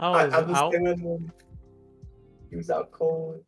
I was I'm just out. doing. He was out cold.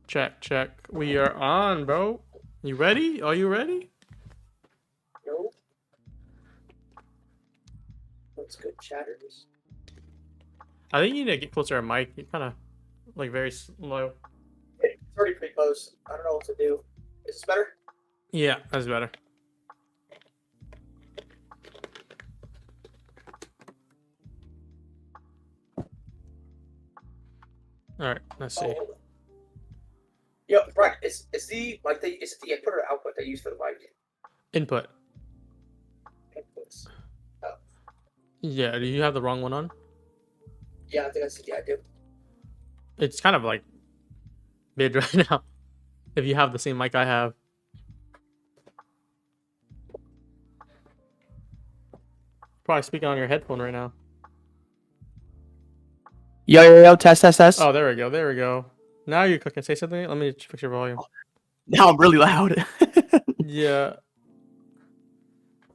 Check, check. We are on, bro. You ready? Are you ready? No. What's good, chatters? I think you need to get closer to mic. You kind of like very slow. It's already pretty close. I don't know what to do. Is this better? Yeah, that's better. All right, let's see. Oh. Yeah, right. Is the like is it the input or output they use for the mic? Input. Inputs. Oh. Yeah, do you have the wrong one on? Yeah, I think I do. It's kind of like mid right now. If you have the same mic I have. Probably speaking on your headphone right now. Yo, test. Oh, there we go. There we go. Now you're cooking. Say something. Let me fix your volume. Now I'm really loud. Yeah.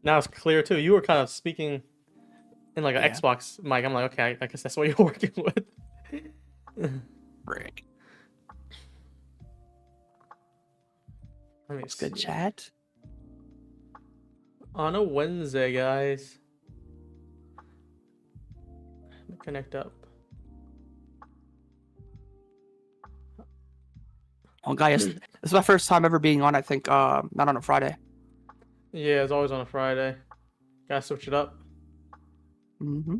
Now it's clear too. You were kind of speaking in like an Xbox mic. I'm like, okay, I guess that's what you're working with. Frick. What's good, chat? On a Wednesday, guys. Connect up. Oh, guys, this is my first time ever being on. I think not on a Friday. Yeah, it's always on a Friday. Gotta switch it up. Mm-hmm.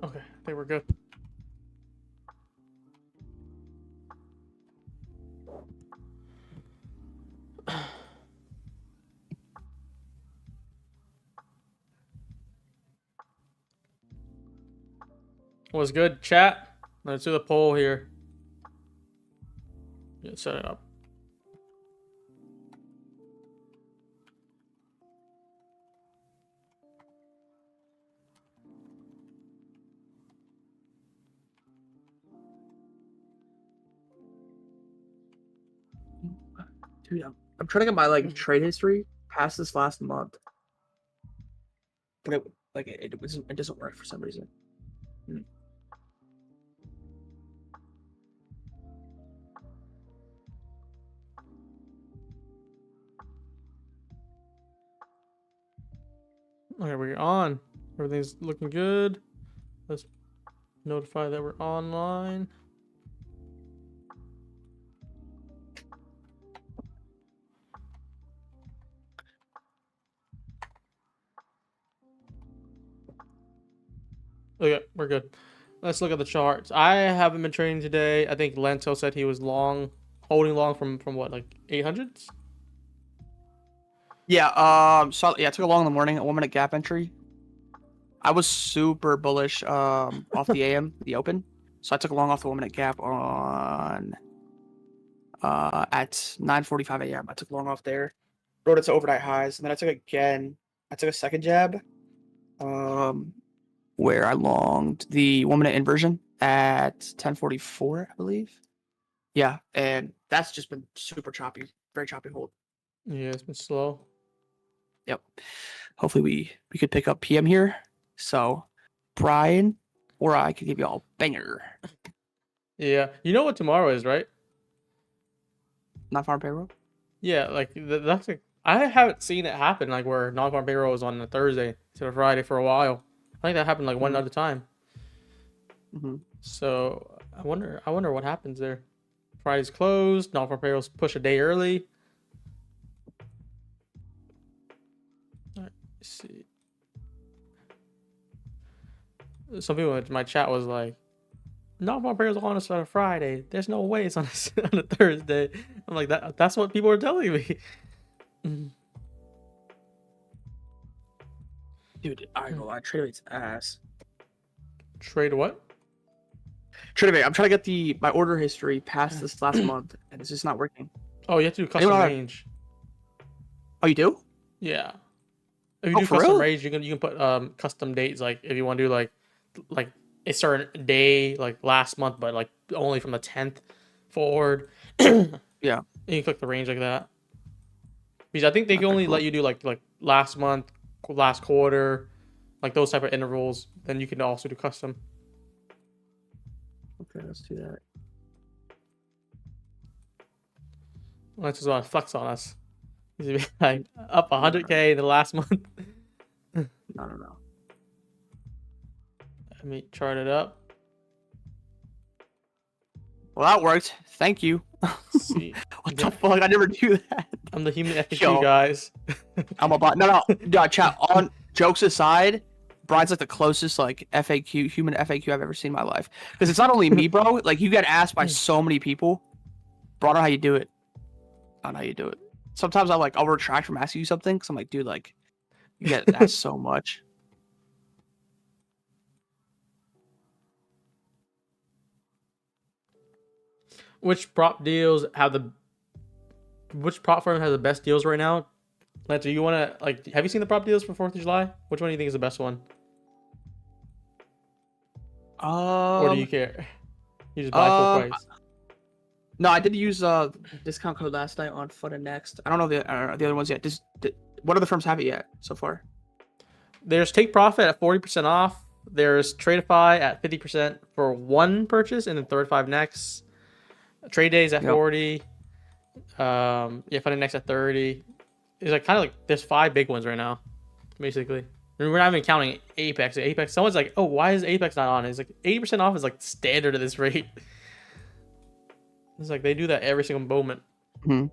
Okay, I think we're good. What's good, chat? Let's do the poll here. Get set it up. Dude, I'm trying to get my like trade history past this last month, but it doesn't work for some reason. Okay, we're on. Everything's looking good. Let's notify that we're online. Okay, we're good. Let's look at the charts. I haven't been trading today. I think Lento said he was long, holding long from what, like 800s? Yeah. So yeah, I took a long in the morning, a 1 minute gap entry. I was super bullish off the AM, the open. So I took a long off the 1 minute gap on at 9:45 a.m. I took long off there, rode it to overnight highs, and then I took a second jab, where I longed the 1 minute inversion at 10:44, I believe. Yeah, and that's just been super choppy, very choppy hold. Yeah, it's been slow. Yep. Hopefully we could pick up PM here. So Brian or I could give you all a banger. Yeah, you know what tomorrow is, right? Not farm payroll. Yeah, like that's like I haven't seen it happen like where non-farm payroll is on a Thursday instead of Friday for a while. I think that happened like one other time. Mm-hmm. So I wonder what happens there. Friday's closed. Non-farm payrolls push a day early. All right, let's see. Some people in my chat was like, non-farm payrolls on us on a Friday. There's no way it's on on a Thursday. I'm like, that's what people are telling me. Dude, I go on Trade Rate's ass. Trade what? Trade Rate, I'm trying to get my order history past this last month, and it's just not working. Oh, you have to do custom range. Oh, you do? Yeah. If you do for custom real? range, you can put custom dates. Like if you want to do like a certain day, like last month, but like only from the 10th forward. Yeah. You can click the range like that. Because I think they can only let you do like last month, last quarter, like those type of intervals. Then you can also do custom. Okay, let's do that. That's just want to flex on us. He's like up 100K in the last month. No. Let me chart it up. Well, that worked. Thank you. See. What the fuck? I never do that. I'm the human FAQ, Yo. guys. I'm a bot. No, chat. On jokes aside, Brian's like the closest like human FAQ I've ever seen in my life. Because it's not only me, bro. Like you get asked by so many people. Bro, I don't know how you do it. I don't know how you do it. Sometimes I'll retract from asking you something because I'm like, dude, like you get asked so much. Which prop firm has the best deals right now? Lance, do you want to have you seen the prop deals for 4th of July? Which one do you think is the best one? Or do you care? You just buy full price. No, I did use discount code last night on Fun and Next. I don't know the other ones yet. What other firms have it yet so far? There's Take Profit at 40% off. There's Tradeify at 50% for one purchase, and then Thirdify next. Trade Days at 40. Fun and Next at 30. It's like kind of like there's 5 big ones right now, basically. I mean, we're not even counting Apex. Apex. Someone's like, "Oh, why is Apex not on?" It's like 80% off is like standard at this rate. It's like they do that every single moment. Mm-hmm.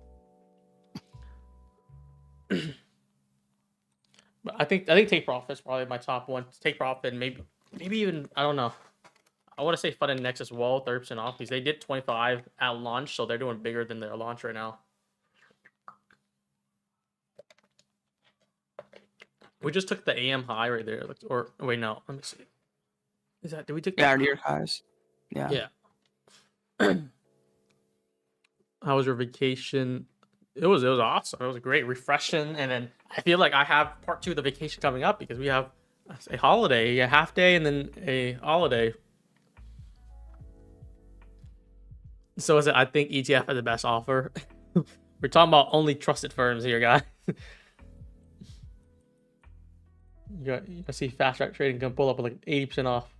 But I think Take Profit is probably my top one. Take Profit, and maybe even I don't know. I want to say Fun and Next as well, 30% off because they did 25 at launch, so they're doing bigger than their launch right now. We just took the AM high right there, or wait, no, let me see. Did we take? Yeah, New York highs. Yeah. Yeah. How was your vacation? It was awesome. It was great, refreshing, and then I feel like I have part 2 of the vacation coming up because we have a holiday, a half day, and then a holiday. So I think ETF has the best offer. We're talking about only trusted firms here, guys. You see Fast Track Trading can pull up with like 80% off.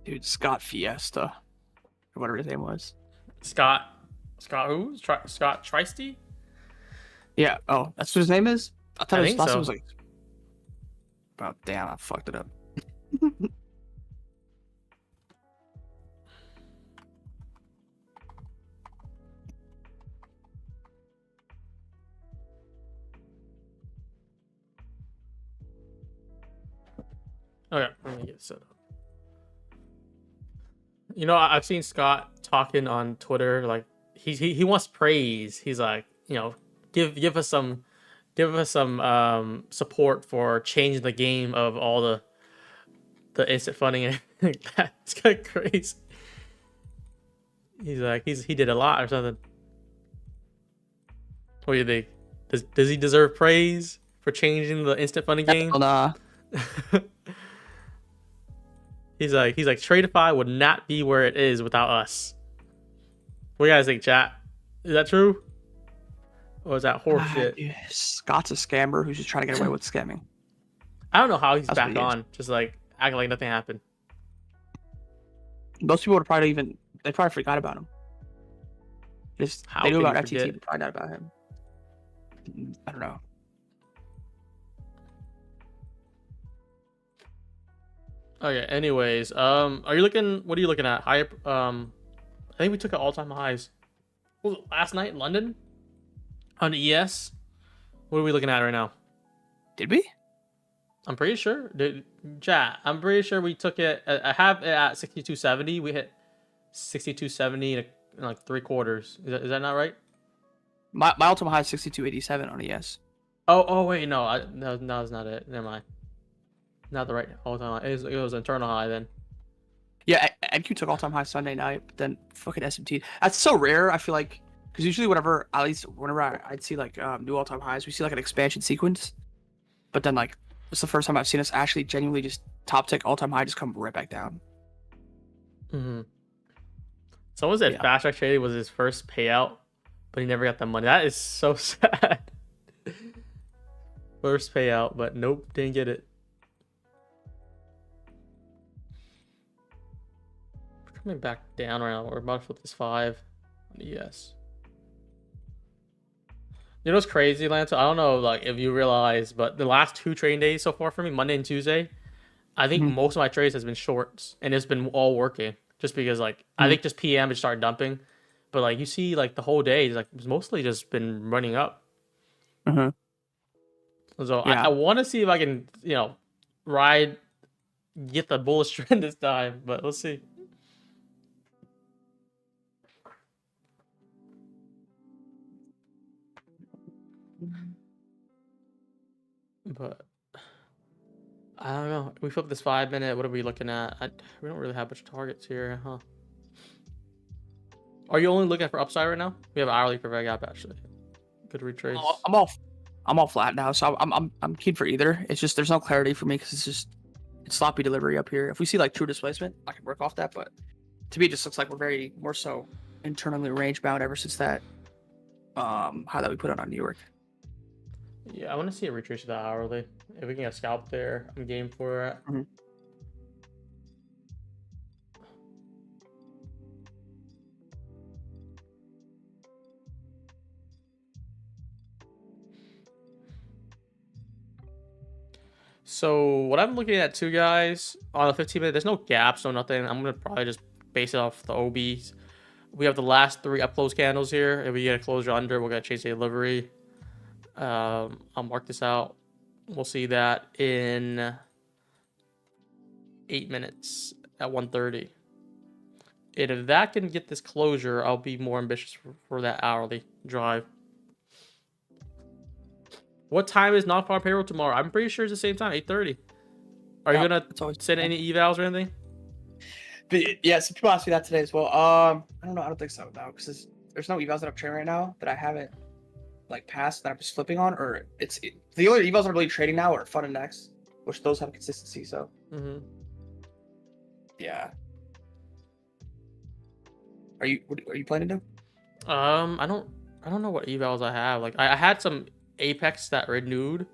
Dude, Scott Fiesta, or whatever his name was. Scott who? Scott Tristy? Yeah. Oh, that's what his name is. I thought it was like. Oh damn! I fucked it up. Okay, let me get it set up. You know, I've seen Scott talking on Twitter. Like he wants praise. He's like, you know, give us some support for changing the game of all the instant funding and everything like that. It's kind of crazy. He's like he did a lot or something. What do you think? Does he deserve praise for changing the instant funding game? Hell nah. He's like Tradeify would not be where it is without us. What do you guys think, chat? Is that true? Or is that horseshit? Dude, Scott's a scammer who's just trying to get away with scamming. I don't know how he's That's back what he is. on. Just like acting like nothing happened. Most people would probably they probably forgot about him. How They knew could about you FTT, forget? but probably not about him. I don't know. Okay. Anyways, are you looking? What are you looking at? High. I think we took an all-time highs. What was it, last night in London on the ES. What are we looking at right now? Did we? I'm pretty sure. Chat. I'm pretty sure we took it. I have it at 62.70. We hit 62.70 in like 3/4. Is that not right? My ultimate high is 62.87 on ES. Oh wait, no, no, that's not it. Never mind. Not the right all-time high. It was internal high then. Yeah, NQ took all-time high Sunday night, but then fucking SMT. That's so rare. I feel like because usually whenever I'd see like new all-time highs, we see like an expansion sequence, but then like it's the first time I've seen us actually genuinely just top tick all-time high just come right back down. Mm-hmm. Someone said Fast Track Trading was his first payout, but he never got the money. That is so sad. First payout, but nope, didn't get it. We're coming back down right now. We're about to flip this 5. Yes. You know what's crazy, Lance? I don't know like if you realize, but the last 2 trading days so far for me, Monday and Tuesday, I think most of my trades has been shorts, and it's been all working. Just because like I think just PM just started dumping, but like you see like the whole day it's like it's mostly just been running up. So I want to see if I can get the bullish trend this time, but we'll see. But I don't know. We flip this 5-minute. What are we looking at? We don't really have much targets here, huh? Are you only looking for upside right now? We have hourly for Veg Gap actually. Good retrace. I'm all flat now, so I'm keen for either. It's just there's no clarity for me because it's sloppy delivery up here. If we see like true displacement, I can work off that. But to me, it just looks like we're very more so internally range bound ever since that high that we put on New York. Yeah, I want to see a retrace of the hourly. If we can get a scalp there, I'm game for it. So what I'm looking at too, guys, on the 15-minute, there's no gaps, no nothing. I'm gonna probably just base it off the OBs. We have the last 3 up close candles here. If we get a closure under, we're gonna change the delivery. I'll mark this out. We'll see that in 8 minutes at 1:30. And if that can get this closure, I'll be more ambitious for that hourly drive. What time is non-farm payroll tomorrow? I'm pretty sure it's the same time, 8:30. Are you gonna send any evals or anything? But yeah, some people asked me that today as well. I don't know. I don't think so now because there's no evals that I'm trading right now that I haven't like passed that I'm just flipping on, or the only evals I'm really trading now are Fun and Next, which those have consistency. So yeah. Are you planning to? I don't know what evals I have. Like I had some Apex that renewed,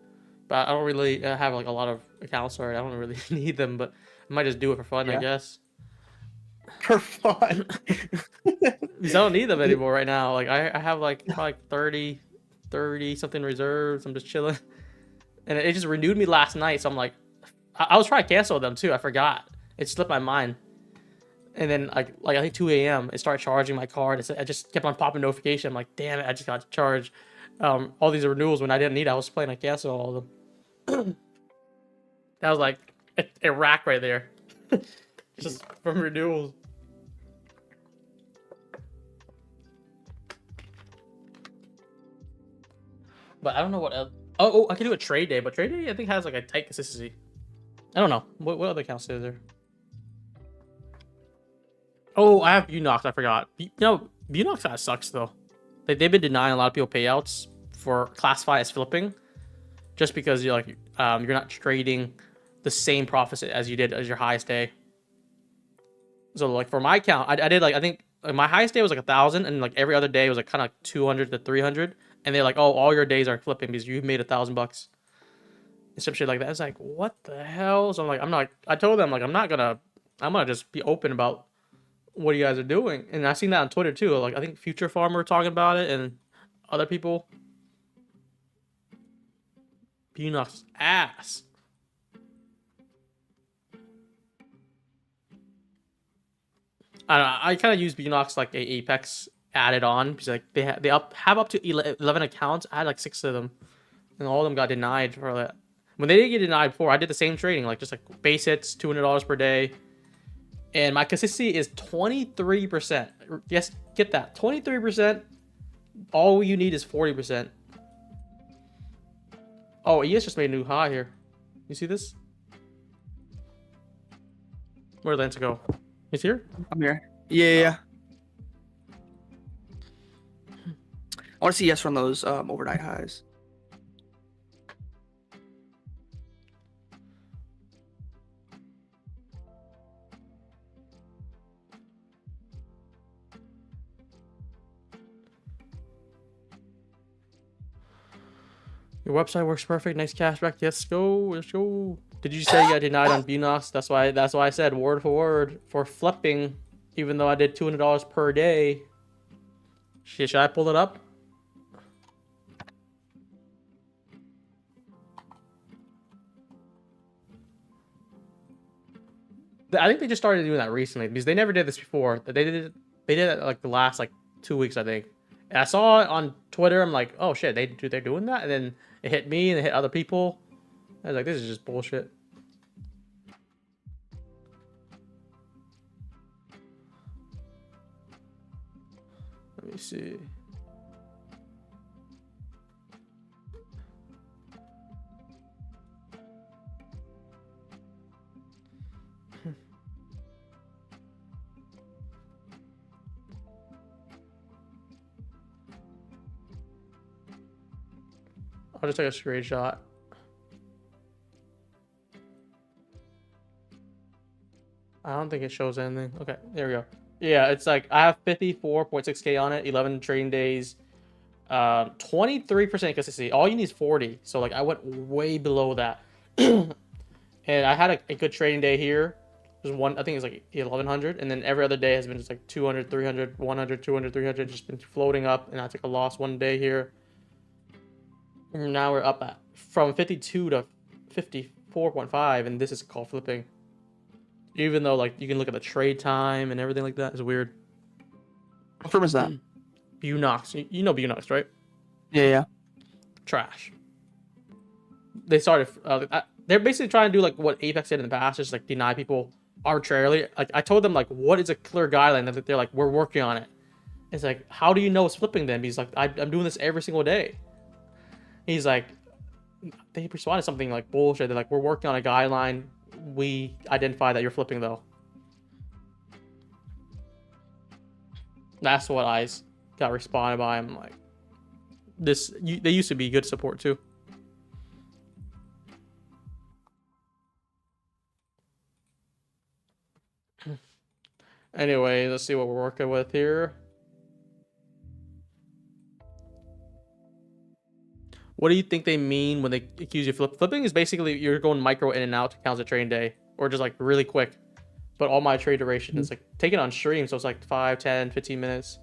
but I don't really have like a lot of accounts already. I don't really need them, but I might just do it for fun, I guess. For fun. Because I don't need them anymore right now. Like I have like probably 30 something reserves. I'm just chilling, and it just renewed me last night. So I'm like, I was trying to cancel them too. I forgot. It slipped my mind. And then like I think 2 a.m. it started charging my card. I just kept on popping notification. I'm like, damn it, I just got charged. All these renewals when I didn't need it. I was planning to cancel all of them. That was like a rack right there. Just from renewals. But I don't know what else. Oh, I can do a trade day, but trade day I think has like a tight consistency. I don't know. What other accounts is there? Oh, I have Bunox. I forgot. Bunox kind of sucks though. They've been denying a lot of people payouts for classify as flipping, just because you're not trading the same profits as you did as your highest day. So like for my account, I did like I think my highest day was like 1,000, and like every other day was like kind of like 200 to 300. And they're like, oh, all your days are flipping because you made $1,000. And some shit like that. It's like, what the hell? So I told them like I'm gonna just be open about what you guys are doing. And I've seen that on Twitter too. Like I think Future Farmer talking about it and other people. Bunox ass. I don't know. I kind of use Bunox like a Apex added on because like they have up to 11 accounts. I had like 6 of them, and all of them got denied for that. When they didn't get denied before, I did the same trading, like just like base hits, $200 per day, and my consistency is 23%. Yes, get that, 23%. All you need is 40%. Oh, ES just made a new high here. You see this? Where'd Lance go? He's here? I'm here. Yeah. I want to see yes from those overnight highs. Your website works perfect. Nice cashback. Let's go. Did you say you got denied on Bunox? That's why I said word for word for flipping, even though I did $200 per day. Should I pull it up? I think they just started doing that recently because they never did this before. They did it like the last like 2 weeks, I think. And I saw it on Twitter. I'm like, oh shit, they're doing that, and then it hit me and it hit other people. I was like, this is just bullshit. Let me see. I'll just take a screenshot. I don't think it shows anything. Okay, there we go. Yeah, it's like I have 54.6K on it, 11 trading days, 23% consistency. All you need is 40. So like I went way below that. And I had a good trading day here. There's one, I think it's like 1100, and then every other day has been just like 200, 300, 100, 200, 300, just been floating up. And I took a loss one day here. And now we're up at from 52 to 54.5, and this is called flipping. Even though like you can look at the trade time and everything like that, it's weird. What firm is that? Bunox. You know Bunox, right? Yeah. Trash. They started. They're basically trying to do like what Apex did in the past, just like deny people arbitrarily. Like I told them like what is a clear guideline that they're like we're working on it. It's like how do you know it's flipping then? He's like I'm doing this every single day. He's like they responded something like bullshit. They're like we're working on a guideline. We identify that you're flipping though. That's what I got responded by. I'm like, they used to be good support too. Anyway, let's see what we're working with here. What do you think they mean when they accuse you of flipping? Is basically you're going micro in and out to count a trading day, or just like really quick. But all my trade duration is like taken on stream, so it's like 5, 10, 15 minutes.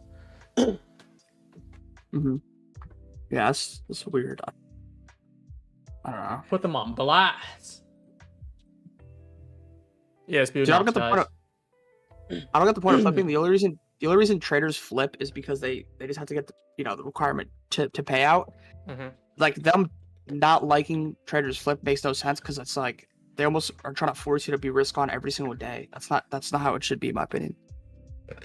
Yeah, that's weird. I don't know. Put them on blast. Yes, I don't get the point of flipping. The only reason traders flip is because they just have to get the requirement to pay out. Like them not liking traders flip makes no sense because it's like they almost are trying to force you to be risk on every single day. That's not how it should be, in my opinion.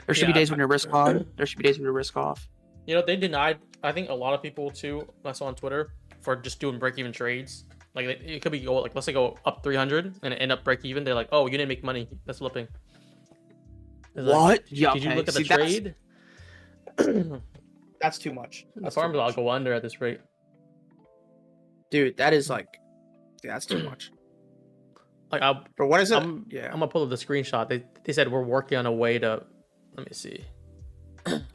There should be days when you're risk on. There should be days when you're risk off. They denied. I think a lot of people too. I saw on Twitter. for just doing break-even trades. Like it could be like let's say go up 300 and end up break even. They're like, oh, you didn't make money. That's flipping. It's What? Like, Yeah. did you look at the that's- trade? That's too much. The That's too farms will much. go under at this rate. Dude, that is like, yeah, that's too much. Like But what is it? I'm gonna pull up the screenshot. They said we're working on a way to. Let me see.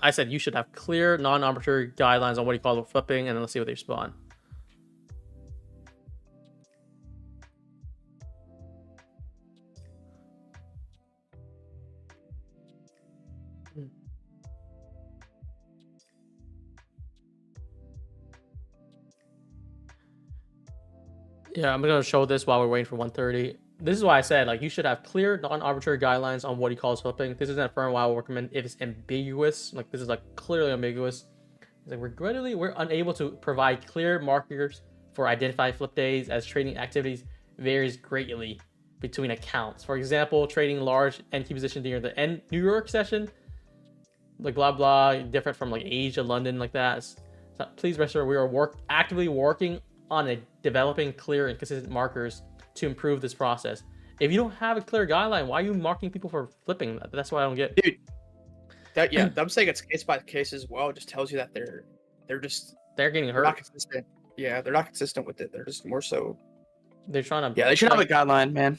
I said you should have clear, non-arbitrary guidelines on what you call flipping, and then let's see what they respond. Yeah, I'm gonna show this while we're waiting for 1:30. This is why I said like you should have clear, non-arbitrary guidelines on what he calls flipping. This isn't a firm why I would recommend if it's ambiguous. Like this is like clearly ambiguous. It's like regrettably we're unable to provide clear markers for identify flip days as trading activities varies greatly between accounts. For example, trading large NQ position during the New York session, like blah blah, different from like Asia, London, like that. So please rest assured we are actively working on developing clear and consistent markers to improve this process. If you don't have a clear guideline, why are you marking people for flipping? That's what I don't get. Dude, I'm saying it's case by case as well. It just tells you that they're getting they're hurt. not consistent. Yeah, they're not consistent with it. They're just more so. They're trying to. Yeah, they should have a guideline, man.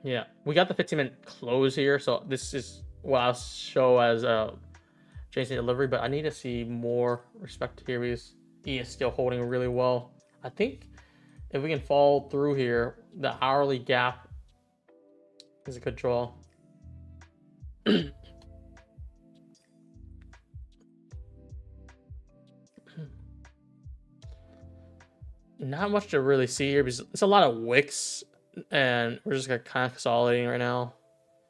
Yeah, we got the 15-minute close here, so this is what I'll show as chasing delivery. But I need to see more respect here because he is still holding really well. I think if we can fall through here, the hourly gap is a good draw. Not much to really see here because it's a lot of wicks and we're just kind of consolidating right now.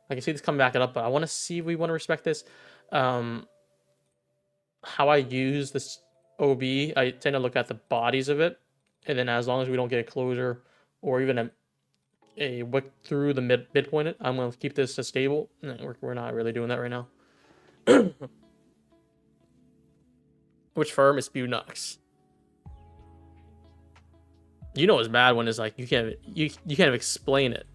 I can see this coming back up, but I want to see if we want to respect this. How I use this OB, I tend to look at the bodies of it, and then as long as we don't get a closure or even a wick through the midpoint, I'm going to keep this stable. We're not really doing that right now. Which firm is Bunox? You know it's bad when it's like you can't even explain it.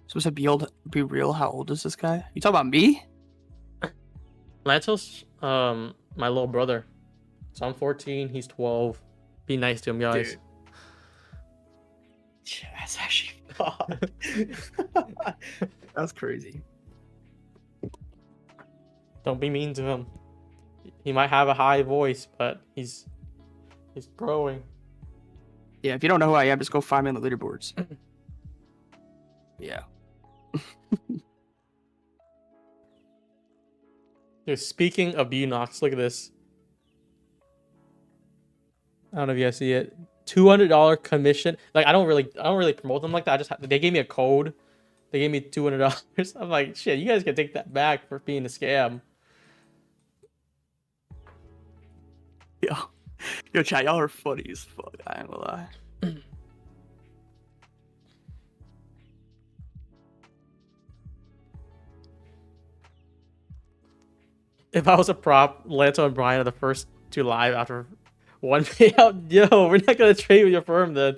Supposed to be real. How old is this guy? You talking about me? Lantos, my little brother. So I'm 14, he's 12. Be nice to him, guys. Dude. Yeah, that's actually that's crazy. Don't be mean to him. He might have a high voice, but he's growing. Yeah, if you don't know who I am, just go find me on the leaderboards. Yeah. Dude, speaking of Bunox, look at this. I don't know if you guys see it. $200 commission. Like I don't really promote them like that. They gave me a code. They gave me $200. I'm like, shit, you guys can take that back for being a scam. Yo, chat, y'all are funny as fuck. I ain't gonna lie. If I was a prop, Lanto and Brian are the first to live after one payout. Yo, we're not gonna trade with your firm then.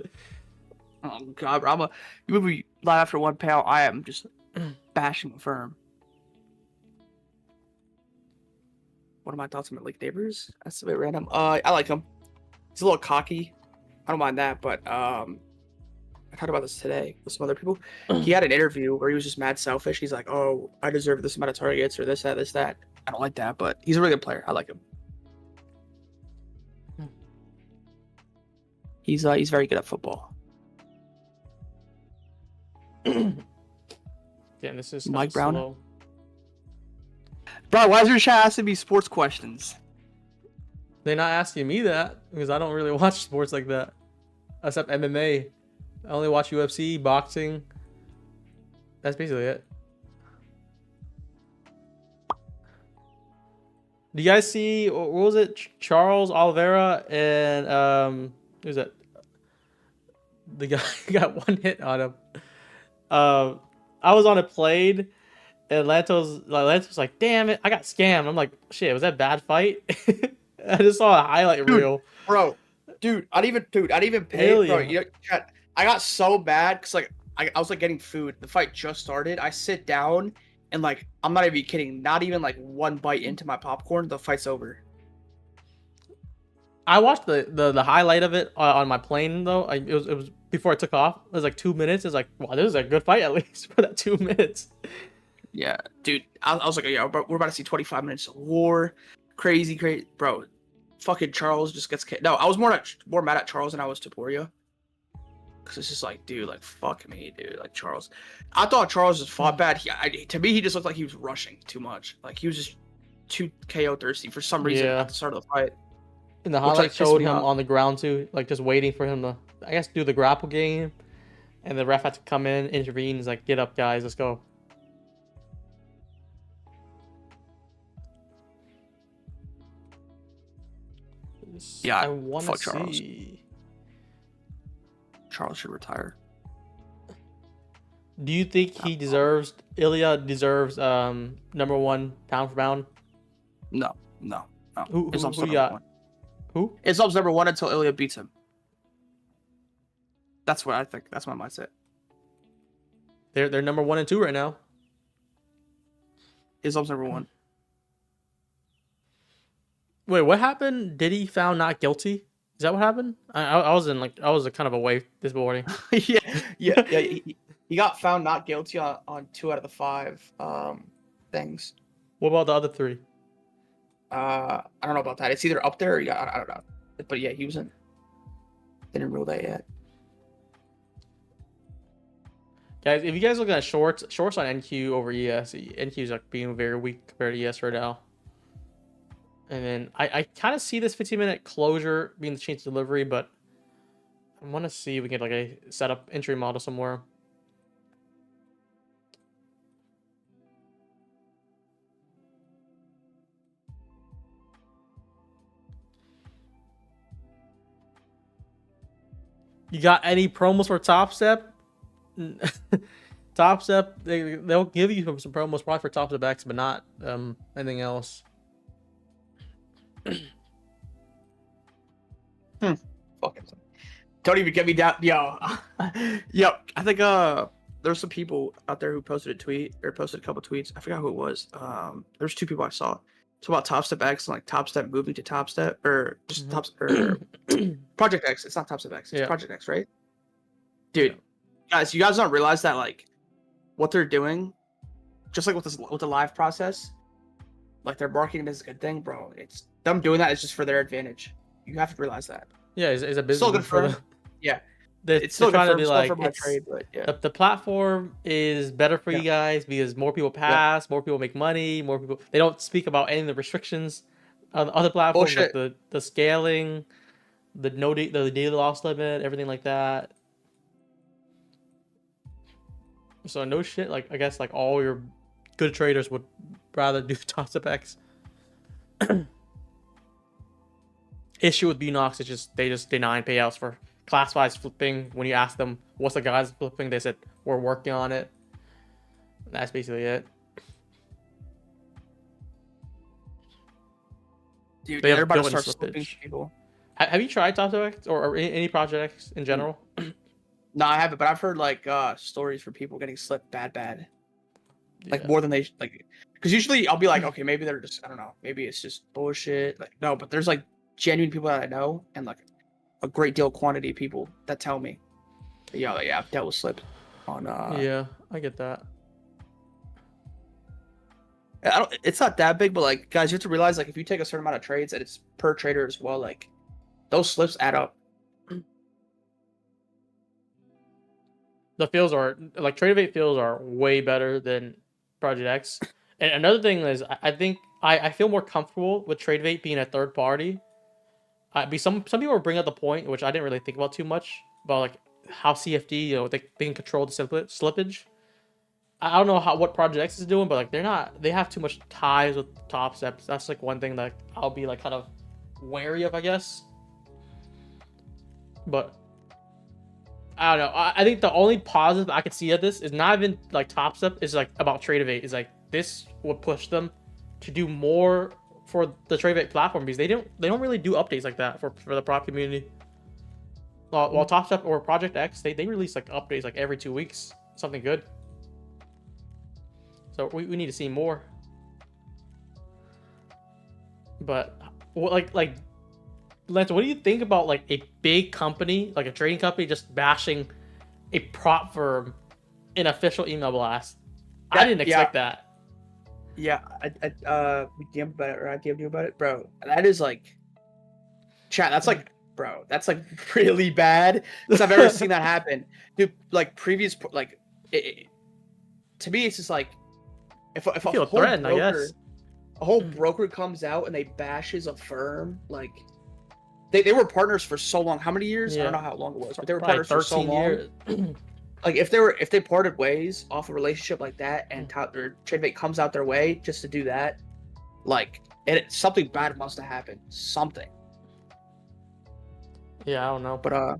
Oh god, bro, you would be live after one payout. I am just bashing the firm. What are my thoughts on Lake Neighbors? That's a bit random. I like him. He's a little cocky. I don't mind that, but I talked about this today with some other people. He had an interview where he was just mad selfish. He's like, "Oh, I deserve this amount of targets or this, that, this, that." I don't like that, but he's a really good player. I like him. He's very good at football. Yeah, this is Mike Brown. slow. Bro, why is your chat asking me sports questions? They're not asking me that because I don't really watch sports like that, except MMA. I only watch UFC, boxing. That's basically it. Do you guys see what was it? Charles Oliveira and who's that? The guy got one hit on him. I was on a plane And Lanto's like, damn it, I got scammed. I'm like, shit, was that a bad fight? I just saw a highlight reel. Bro, I didn't even pay. Hell Bro, yeah. you know, chat, I got so bad because like I was like getting food. The fight just started. I sit down and like I'm not even kidding. Not even like one bite into my popcorn, the fight's over. I watched the highlight of it on my plane though. It was before I took off. It was like 2 minutes. It's like, wow, this is a good fight at least for that 2 minutes. Yeah, dude. I was like, yeah, we're about to see 25 minutes of war. Crazy, bro. Fucking Charles just gets no. I was more mad at Charles than I was Taporia. Cause it's just like, dude, like fuck me, dude. Like Charles, I thought Charles just fought bad. To me, he just looked like he was rushing too much. Like he was just too KO thirsty for some reason at the start of the fight. And the highlight showed him on the ground too, like just waiting for him to, I guess, do the grapple game. And the ref had to come in, intervene. He's like, get up, guys, let's go. Yeah, I want to Charles. see. Charles should retire. Do you think he deserves, Ilya deserves #1 pound for pound? No. Who Islam's you number got? one. Who? Islam's #1 until Ilya beats him. That's what I think. That's my mindset. They're #1 and 2 right now. Islam's #1. Wait, what happened? Did he found not guilty? Is that what happened? I was kind of away this morning. yeah. He got found not guilty on 2 out of the 5 things. What about the other 3? I don't know about that. It's either up there or I don't know. But yeah, he wasn't. Didn't rule that yet. Guys, if you guys look at shorts on NQ over ES, NQ is like being very weak compared to ES right now. And then I kind of see this 15-minute closure being the change delivery, but I want to see if we can get like a setup entry model somewhere. You got any promos for Top Step? Top Step, they'll give you some promos probably for Top Step X, but not anything else. Fucking don't even get me down, yo. I think there's some people out there who posted a couple tweets. I forgot who it was. There's 2 people I saw. It's about Top Step X and like Top Step moving to Top Step or just Project X. It's not Top Step X. It's Project X, right? Dude, guys, you guys don't realize that like what they're doing, just like with the live process, like they're marketing as a good thing, bro. It's them doing that is just for their advantage. You have to realize that. Yeah, it's a business. Still good for them. Yeah. It's still trying to be like, trade, but yeah. The platform is better for you guys because more people pass, more people make money, more people. They don't speak about any of the restrictions on other platforms, like the scaling, the daily loss limit, everything like that. So no shit. Like I guess like all your good traders would rather do Top Step X. Issue with BNOX is they just deny payouts for classifieds flipping. When you ask them what's the guys flipping, they said we're working on it. That's basically it. Dude, everybody starts flipping people. Have you tried Top Step X or any Project X in general? No, I haven't, but I've heard like stories for people getting slipped bad. Like more than they like. Because usually I'll be like, okay, maybe they're just, I don't know, maybe it's just bullshit. Like no, but there's like genuine people that I know and like a great deal of quantity of people that tell me, yeah, I've dealt with slips on. Yeah, I get that. It's not that big, but like guys, you have to realize like if you take a certain amount of trades, that it's per trader as well. Like those slips add up. The fields are like Trade fields are way better than Project X. And another thing is, I think I feel more comfortable with Trade being a third party. Some people bring up the point, which I didn't really think about too much, about like how CFD, they can control the slippage. I don't know what Project X is doing, but like they have too much ties with Top Steps. That's like one thing that I'll be like kind of wary of, I guess. But I don't know. I think the only positive I could see of this is not even like Top Step. Is like about Trade. Is like this would push them to do more for the TradeVate platform, because they don't really do updates like that for the prop community. While Top Step or Project X, they release like updates like every 2 weeks, something good. So we need to see more. But like Lance, what do you think about like a big company, like a trading company, just bashing a prop firm in official email blast? I didn't expect that. Yeah, we DM'd about it, or I DM'd you about it, bro. That is like, chat. That's like, bro. That's like really bad because I've never seen that happen, dude. Like previous, like, to me, it's just like, if a whole threatened, I guess. A whole broker comes out and they bashes a firm, like, they were partners for so long. How many years? Yeah. I don't know how long it was, but they were Probably partners for so 13 long. years. Like if they parted ways off a relationship like that, and TradeVate comes out their way just to do that, like something bad must have happened. Something. Yeah, I don't know. But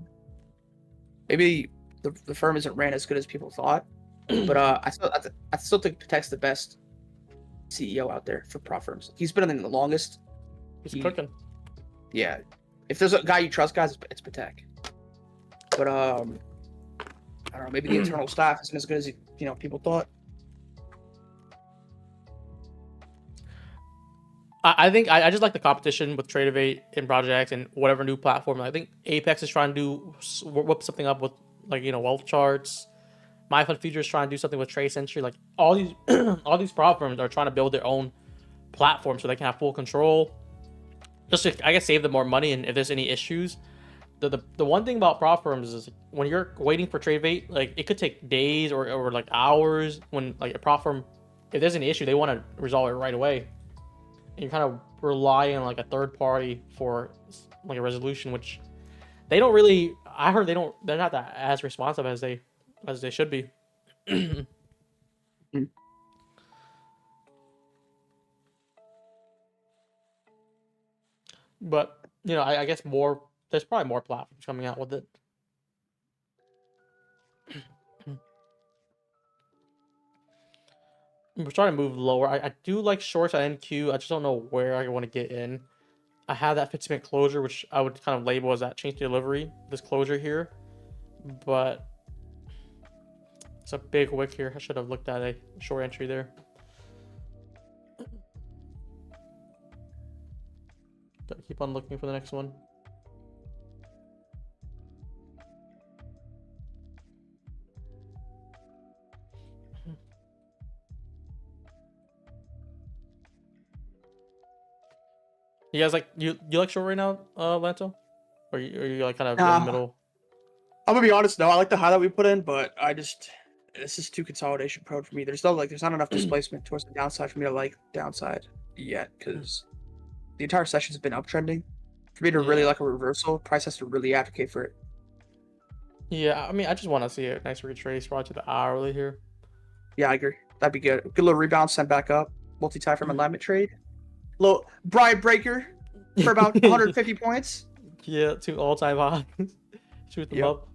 maybe the firm isn't ran as good as people thought. But I still think Patek's the best CEO out there for prop firms. He's been in it the longest. He's cooking. Yeah. If there's a guy you trust, guys, it's Patek. But I don't know, maybe the internal staff isn't as good as people thought. I think I just like the competition with TradeVate and Project X and whatever new platform. I think Apex is trying to whip something up with wealth charts. MyFund Future is trying to do something with Trade Century. Like all these prop firms are trying to build their own platform so they can have full control. Just to, I guess, save them more money, and if there's any issues. The one thing about prop firms is when you're waiting for TradeVate, like it could take days or like hours. When like a prop firm, if there's an issue, they want to resolve it right away, and you're kind of relying on like a third party for like a resolution, which they don't really. I heard they're not that as responsive as they should be. But I guess there's probably more platforms coming out with it. We're trying to move lower. I do like shorts at NQ. I just don't know where I want to get in. I have that 50% closure, which I would kind of label as that change to delivery, this closure here. But it's a big wick here. I should have looked at a short entry there. Gotta keep on looking for the next one. You guys you like short right now, Lanto? Or are you like kind of in the middle? I'm gonna be honest. No, I like the high that we put in, but this is too consolidation prone for me. There's not enough displacement towards the downside for me to like downside yet, because the entire session's been uptrending. For me to really like a reversal, price has to really advocate for it. Yeah, I mean, I just want to see a nice retrace probably to the hourly here. Yeah, I agree. That'd be good. Good little rebound, send back up. Multi-tie from alignment trade. Little Brian Breaker for about 150 points. Yeah, 2 all-time highs. Shoot them up.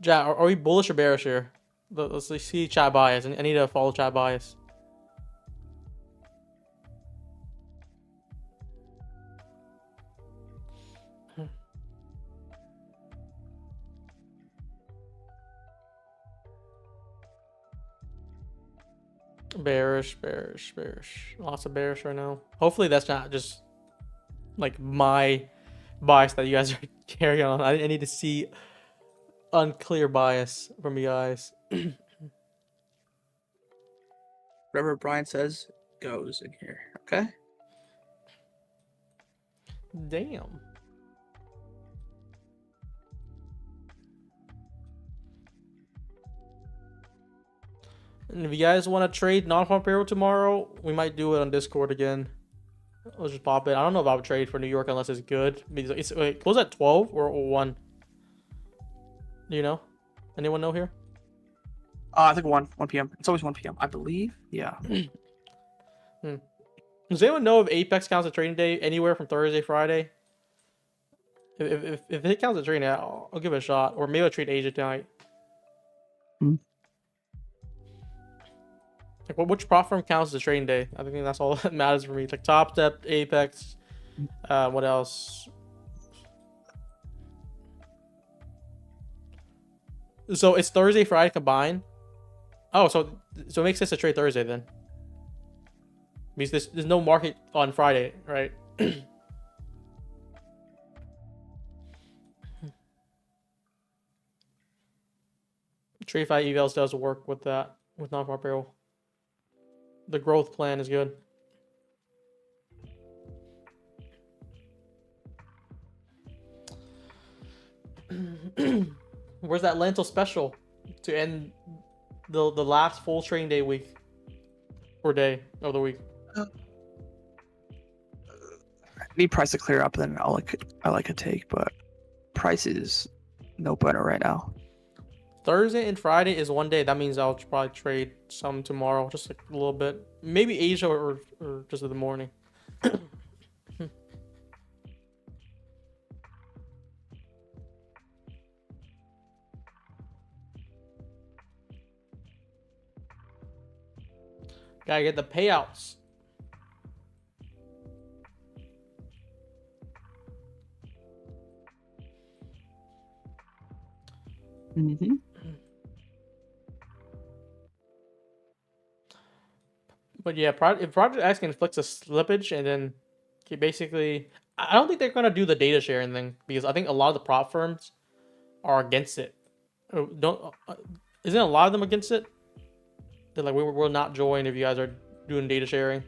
Jack, are we bullish or bearish here? Let's see chat bias. I need to follow chat bias. Bearish. Lots of bearish right now. Hopefully that's not just like my bias that you guys are carrying on. I need to see unclear bias from you guys. Whatever Brian says goes in here. Okay. Damn. And if you guys want to trade non-farm payroll tomorrow, we might do it on Discord again. Let's just pop it. I don't know if I would trade for New York unless it's good. It's close at 12 or 1. Do you know? Anyone know here? I think 1 p.m. It's always 1 p.m. I believe. Yeah. Does anyone know if Apex counts a trading day anywhere from Thursday, Friday? If it counts as trading, I'll give it a shot. Or maybe I'll trade Asia tonight. Like, which prop firm counts as a trading day? I think that's all that matters for me. Like Top Step, Apex, what else? So it's Thursday, Friday combined. Oh, so it makes sense to trade Thursday then. Because there's no market on Friday, right? Trade 5 evals does work with that, with non-farm payroll. The growth plan is good. Where's that lentil special to end the last full trading day week or day of the week? I need price to clear up, then I like a take, but price is no better right now. Thursday and Friday is one day. That means I'll probably trade some tomorrow, just like a little bit. Maybe Asia or just in the morning. Gotta get the payouts. Mm-hmm. But yeah, if Project X can fix a slippage and then basically, I don't think they're gonna do the data sharing thing because I think a lot of the prop firms are against it. Isn't a lot of them against it? They're like, we will not join if you guys are doing data sharing.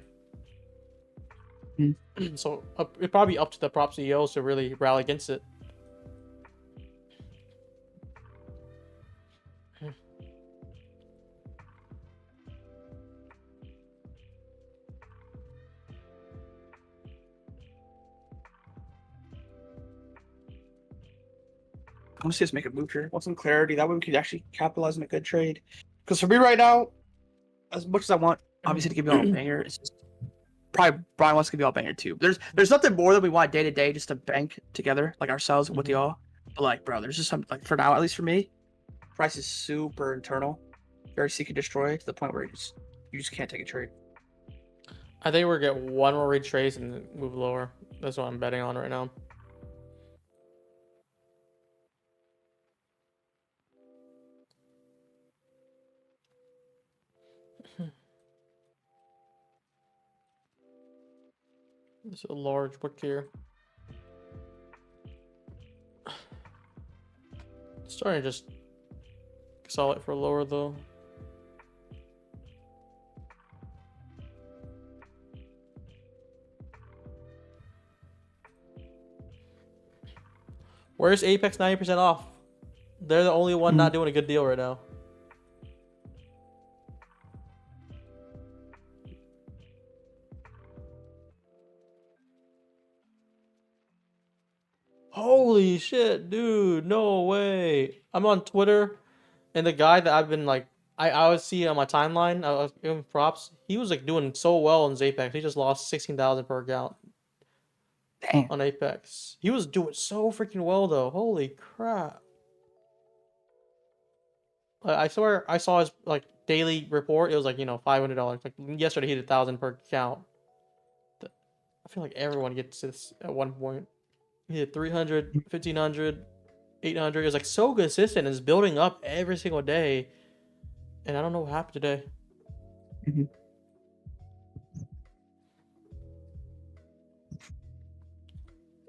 So it's probably up to the prop CEOs to really rally against it. I want to see us make a move here. Want some clarity. That way we could actually capitalize on a good trade. Because for me right now, as much as I want, obviously, to give you all a banger, it's just probably Brian wants to give you all a banger too. There's nothing more that we want day to day just to bank together, like ourselves with y'all. But like, bro, there's just some, like, for now, at least for me, price is super internal, very seek and destroy to the point where you just can't take a trade. I think we're gonna get one more retrace and then move lower. That's what I'm betting on right now. There's a large book here. Starting to just consolidate for lower though. Where's Apex 90% off? They're the only one not doing a good deal right now. Holy shit, dude. No way. I'm on Twitter, and the guy that I've been like, I would see on my timeline, I was giving props. He was like doing so well in his Apex. He just lost 16,000 per account. Damn. On Apex. He was doing so freaking well though. Holy crap. I swear I saw his like daily report. It was like, you know, $500. Like yesterday he did 1,000 per account. I feel like everyone gets this at one point. He did 300, 1,500, 800. It was like so consistent. It's building up every single day. And I don't know what happened today.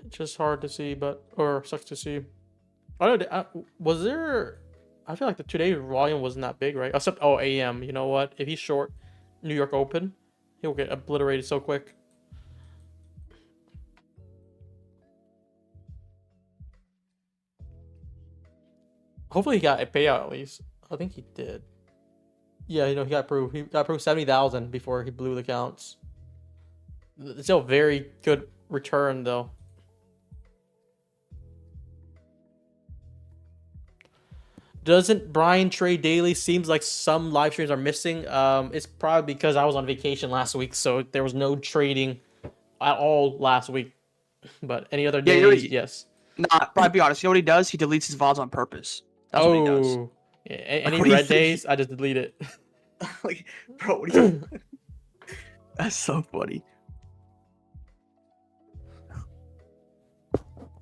It's just hard to see, or sucks to see. I don't know. Was there? I feel like the today's volume wasn't that big, right? Except AM. You know what? If he's short New York Open, he'll get obliterated so quick. Hopefully he got a payout at least. I think he did. Yeah, you know, he got approved. He got approved 70,000 before he blew the counts. It's still a very good return though. Doesn't Brian trade daily? Seems like some live streams are missing. It's probably because I was on vacation last week, so there was no trading at all last week. But any other Yeah, days, yes. Nah, probably be honest. You know what he does? He deletes his VODs on purpose. That's what he does. Yeah, any what do you red think days, I just delete it. Like, bro, what are you? That's so funny.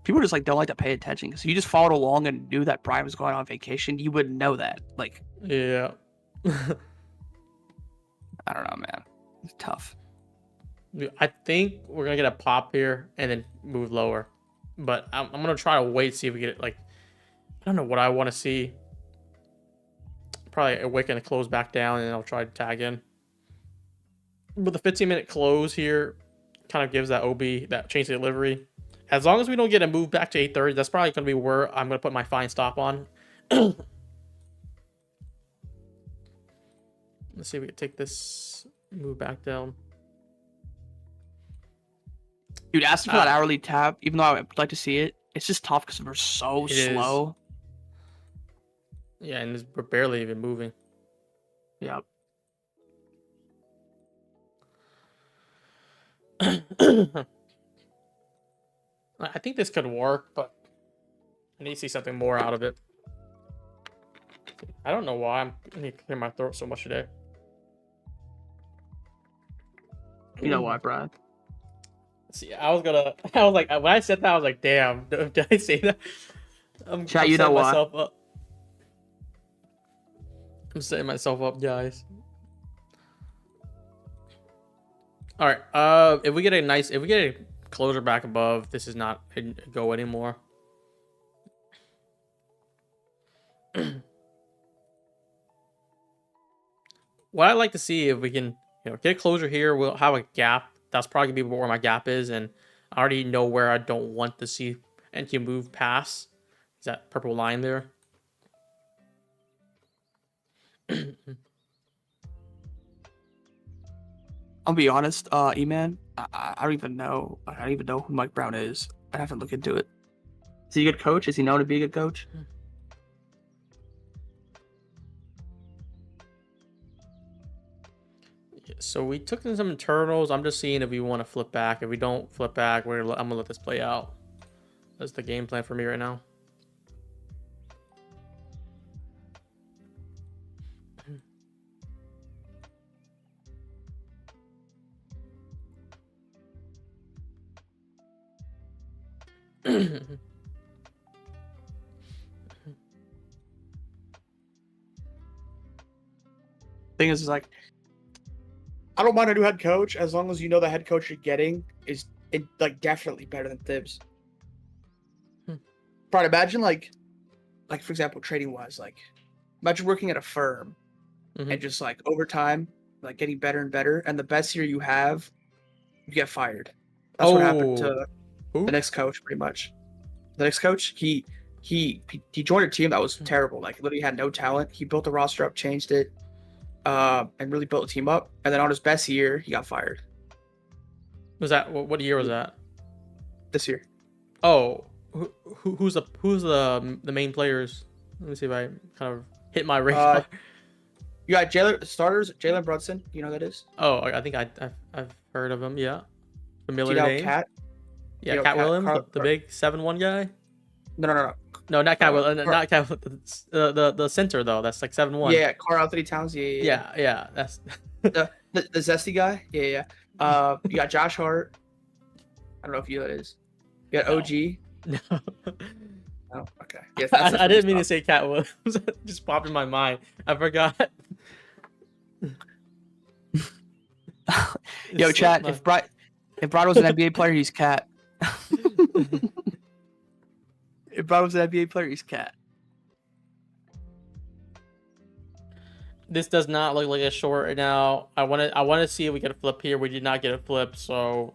People just like don't like to pay attention because if you just followed along and knew that Brian was going on vacation, you wouldn't know that. Like, Yeah. I don't know, man. It's tough. I think we're gonna get a pop here and then move lower, but I'm gonna try to wait, see if we get it. Like, I don't know what I want to see. Probably a wick and a close back down, and then I'll try to tag in. But the 15-minute close here kind of gives that OB, that change to delivery. As long as we don't get a move back to 8:30, that's probably gonna be where I'm gonna put my fine stop on. Let's see if we can take this move back down. Dude, asking for that hourly tab, even though I would like to see it, it's just tough because we're so slow. Yeah, and we're barely even moving. Yep. I think this could work, but I need to see something more out of it. I don't know why I need to clear my throat so much today. You know why, Brian? See, I was like, when I said that, I was like, damn, did I say that? Chat, you know why? Myself up. I'm setting myself up, guys. All right. If we get a closer back above, this is not a go anymore. What I'd like to see, if we can, get a closure here, we'll have a gap. That's probably gonna be where my gap is, and I already know where I don't want to see NQ move past. Is that purple line there? I'll be honest, E-Man, I don't even know. I don't even know who Mike Brown is. I haven't looked into it. Is he a good coach? Is he known to be a good coach? So we took in some internals. I'm just seeing if we want to flip back. If we don't flip back, I'm gonna let this play out. That's the game plan for me right now. Thing is like, I don't mind a new head coach as long as you know the head coach you're getting is definitely better than Thibs. But imagine like for example, trading wise, like imagine working at a firm and just like over time, like getting better and better, and the best year you have, you get fired. That's what happened to the next coach, pretty much. The next coach, he joined a team that was terrible. Like literally had no talent. He built the roster up, changed it, and really built the team up. And then on his best year, he got fired. Was that what year was that? This year. Oh, who's the main players? Let me see if I kind of hit my radar. You got Jalen Brunson. You know who that is? Oh, I think I've heard of him. Yeah, familiar name. Cat? Yeah, Cat Williams, the big 7'1" guy. No, not Cat Williams. Not Cat. The center though. That's like 7'1". Yeah, Carl Anthony Towns. Yeah. That's the zesty guy. Yeah. You got Josh Hart. I don't know if you know who that is. You got OG. No. Oh, okay. Yes, I didn't mean to say Cat Williams. It just popped in my mind. I forgot. Yo, chat. If Brian was an NBA player, he's Cat. If Brian was an NBA player, he's Cat. This does not look like a short right now. I want to see if we get a flip here. We did not get a flip, so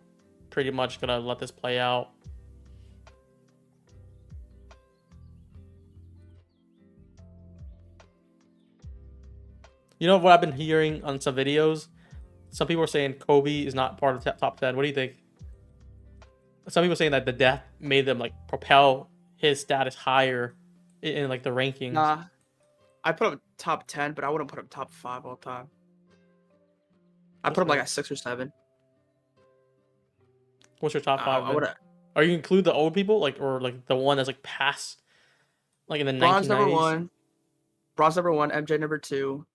pretty much gonna let this play out. You know what I've been hearing on some videos? Some people are saying Kobe is not part of the top 10. What do you think? Some people are saying that the death made them like propel his status higher in like the rankings. Nah, I put him top 10, but I wouldn't put him top 5 all time. I put him like at 6 or 7. What's your top 5? I would. Are you include the old people, like, or like the one that's like past, like in the Bronze 1990s? number 1. Bronze number 1. MJ number 2.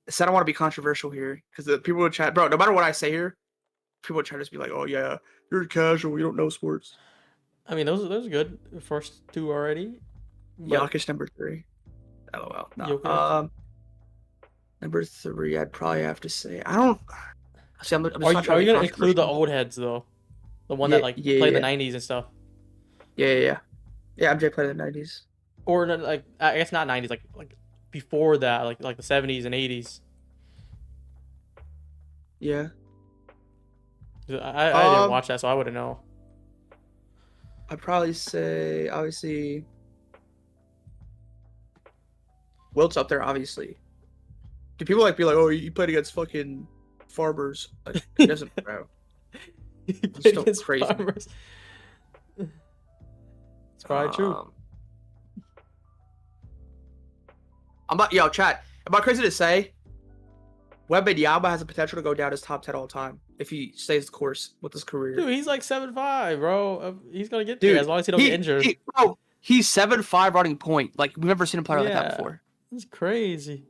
So I don't want to be controversial here because the people would chat, bro. No matter what I say here, people would try to just be like, "Oh yeah, you're casual. You don't know sports." I mean, those are good. The first 2 already. Jokic number 3. LOL. No. Jokic. Number 3, I'd probably have to say. I don't. See, I'm just Are not trying you to be gonna include the controversial. old heads though? The one that like played in the 90s and stuff. Yeah. MJ played in the 90s. Or like, I guess not 90s, like before that, like the 70s and 80s. Yeah. I didn't watch that, so I wouldn't know. I'd probably say, obviously, Wilt's up there, obviously. Do people like be like, "Oh, you played against fucking farmers"? Like, he doesn't, bro. He It's played still against crazy. farmers. It's probably true. Chat. Am I crazy to say? Wembanyama has the potential to go down as top 10 all time if he stays the course with his career. Dude, he's like 7'5", bro. He's gonna get there as long as he don't get injured. He's 7'5" running point. Like, we've never seen a player like that before. It's crazy.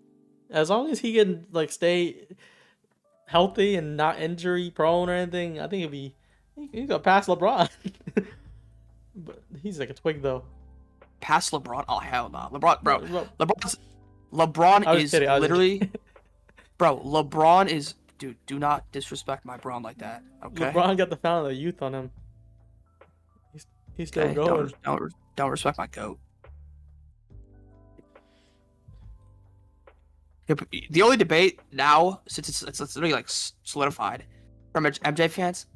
As long as he can like stay healthy and not injury prone or anything, I think he's gonna pass LeBron. But he's like a twig though. Pass LeBron? Oh hell no. LeBron, bro. I LeBron was is kidding, literally, bro. LeBron is, dude. Do not disrespect my Bron like that. Okay. LeBron got the fountain of youth on him. He's still going. Don't respect my goat. Yeah, but the only debate now, since it's literally like solidified from MJ fans,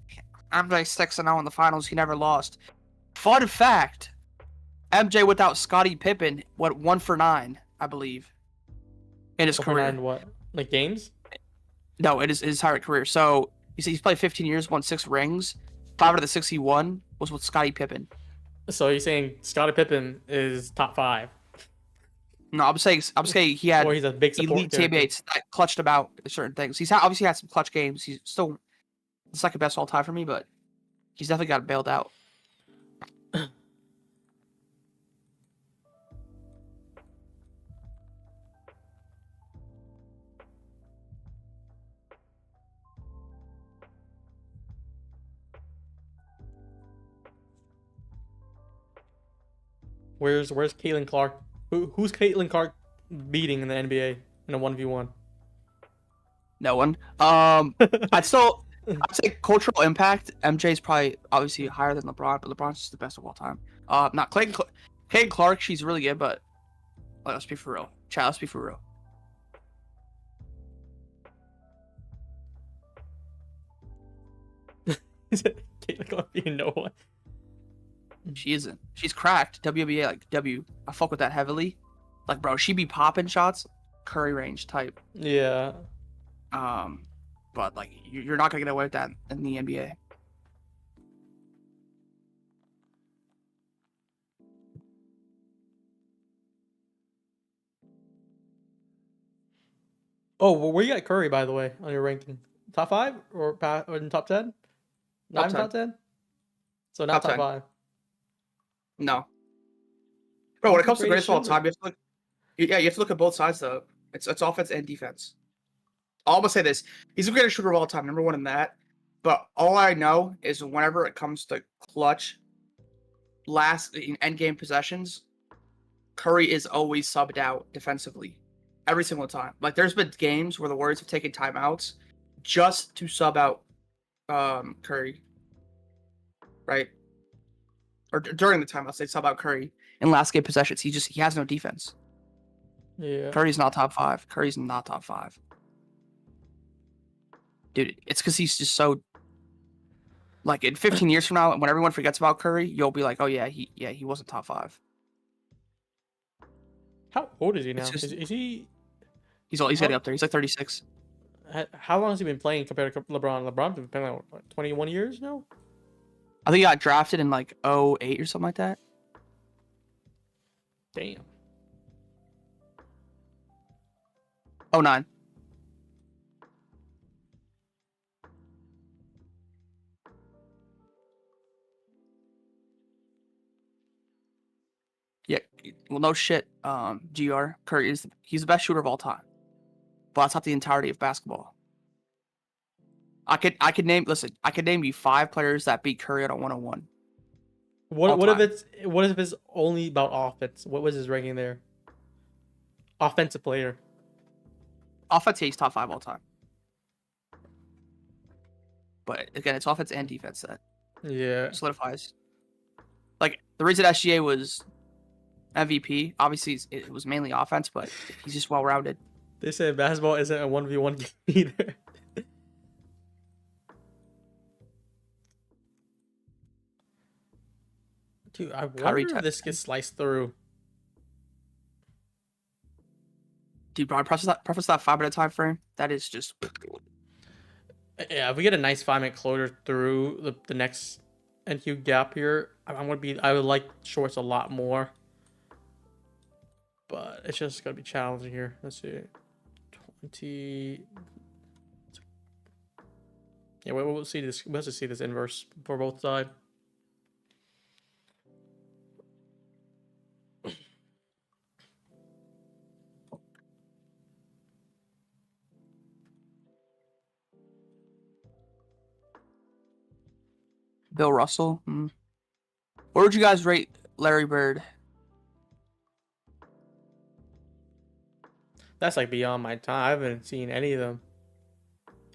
MJ 6-0 in the finals. He never lost. Fun fact: MJ without Scottie Pippen went 1 for 9, I believe, in his career. What? Like games? No, it is his entire career. So he's played 15 years, won 6 rings. 5 out of the 6 he won was with Scottie Pippen. So you're saying Scottie Pippen is top 5? No, I'm saying he had Or he's a big support elite character. teammates that clutched him out at certain things. He's obviously had some clutch games. He's still the second best all time for me, but he's definitely got bailed out. Where's Caitlin Clark? Who's Caitlin Clark beating in the NBA in a 1v1? No one. I'd say cultural impact. MJ's probably obviously higher than LeBron, but LeBron's just the best of all time. Not Caitlin Clark. She's really good, but let's be for real. Chat, let's be for real. Caitlin Clark beating no one. She isn't. She's cracked. WNBA, like, I fuck with that heavily. Like, bro, she be popping shots, Curry range type. Yeah. But like, you're not gonna get away with that in the NBA. Oh, well, where you got Curry, by the way, on your ranking? Top 5 or in top 10? Not in top 10? So not top 10. 5. No. Bro, when it comes to greatest of all time, you have to look at both sides though. It's offense and defense. I'll almost say this: he's the greatest shooter of all time, number 1 in that. But all I know is whenever it comes to clutch, last in end game possessions, Curry is always subbed out defensively, every single time. Like, there's been games where the Warriors have taken timeouts just to sub out Curry, right? Or during the timeouts, they sub out Curry in last game possessions. He has no defense. Yeah. Curry's not top 5. Curry's not top 5. Dude, it's because he's just so. Like, in 15 years from now, when everyone forgets about Curry, you'll be like, oh yeah, he wasn't top 5. How old is he now? Just, is he? He's getting up there. He's like 36. How long has he been playing compared to LeBron? LeBron's been playing like 21 years now. I think he got drafted in like 2008 or something like that. Damn. 09. Yeah, well, no shit. GR Curry he's the best shooter of all time, but that's not the entirety of basketball. I could name you 5 players that beat Curry at a 1-on-1. What if it's only about offense? What was his ranking there? Offensive player. Offense, he's top 5 all time. But again, it's offense and defense that solidifies. Like the reason SGA was MVP, obviously it was mainly offense, but he's just well rounded. They say basketball isn't a 1v1 game either. Dude, I wonder if this gets sliced through. Dude, bro, preface that 5-minute time frame. That is just. Yeah, if we get a nice 5-minute closure through the next NQ gap here, I would like shorts a lot more. But it's just gonna be challenging here. Let's see. 20. Yeah, we'll see this. We'll have to see this inverse for both sides. Bill Russell. Where would you guys rate Larry Bird? That's like beyond my time. I haven't seen any of them.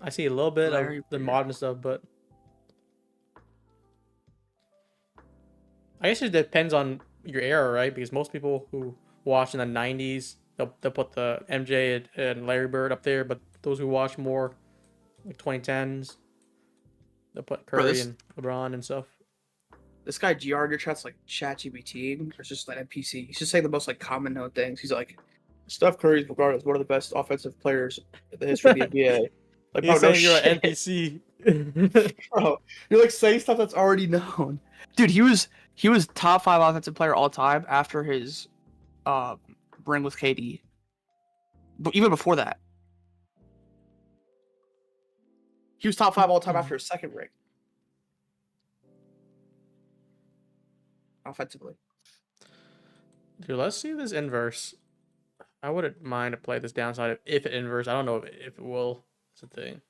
I see a little bit of the modern stuff, but I guess it depends on your era, right? Because most people who watch in the 90s, they'll put the MJ and Larry Bird up there, but those who watch more like 2010s, they'll put Curry and LeBron and stuff. This guy GR in your chat's like ChatGPT or just like NPC. He's just saying the most like common known things. He's like, Steph Curry is regarded as one of the best offensive players in the history of the NBA. Like, He's bro, saying you're an NPC. Bro, you're like saying stuff that's already known. Dude, he was top 5 offensive player all time after his ring with KD. But even before that. He was top 5 all time after his second ring. Offensively. Dude, let's see this inverse. I wouldn't mind to play this downside if it inverse. I don't know if it will. It's a thing.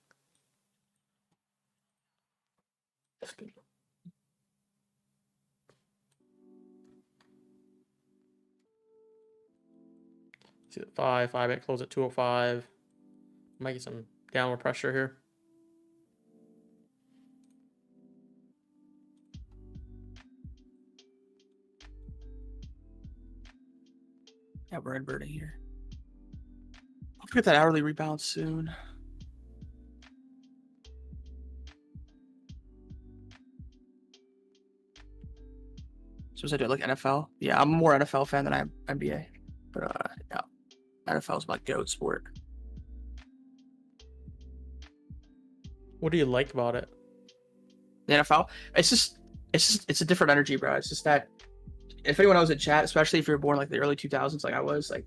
See the 5 at close at 205. Might get some downward pressure here. Yeah, we're inverting here. I'll get that hourly rebound soon. So was I doing like NFL? Yeah, I'm more NFL fan than I am NBA. But yeah, NFL is my GOAT sport. What do you like about it? The NFL, it's a different energy, bro. It's just that if anyone knows in chat, especially if you're born like the early 2000s, like I was, like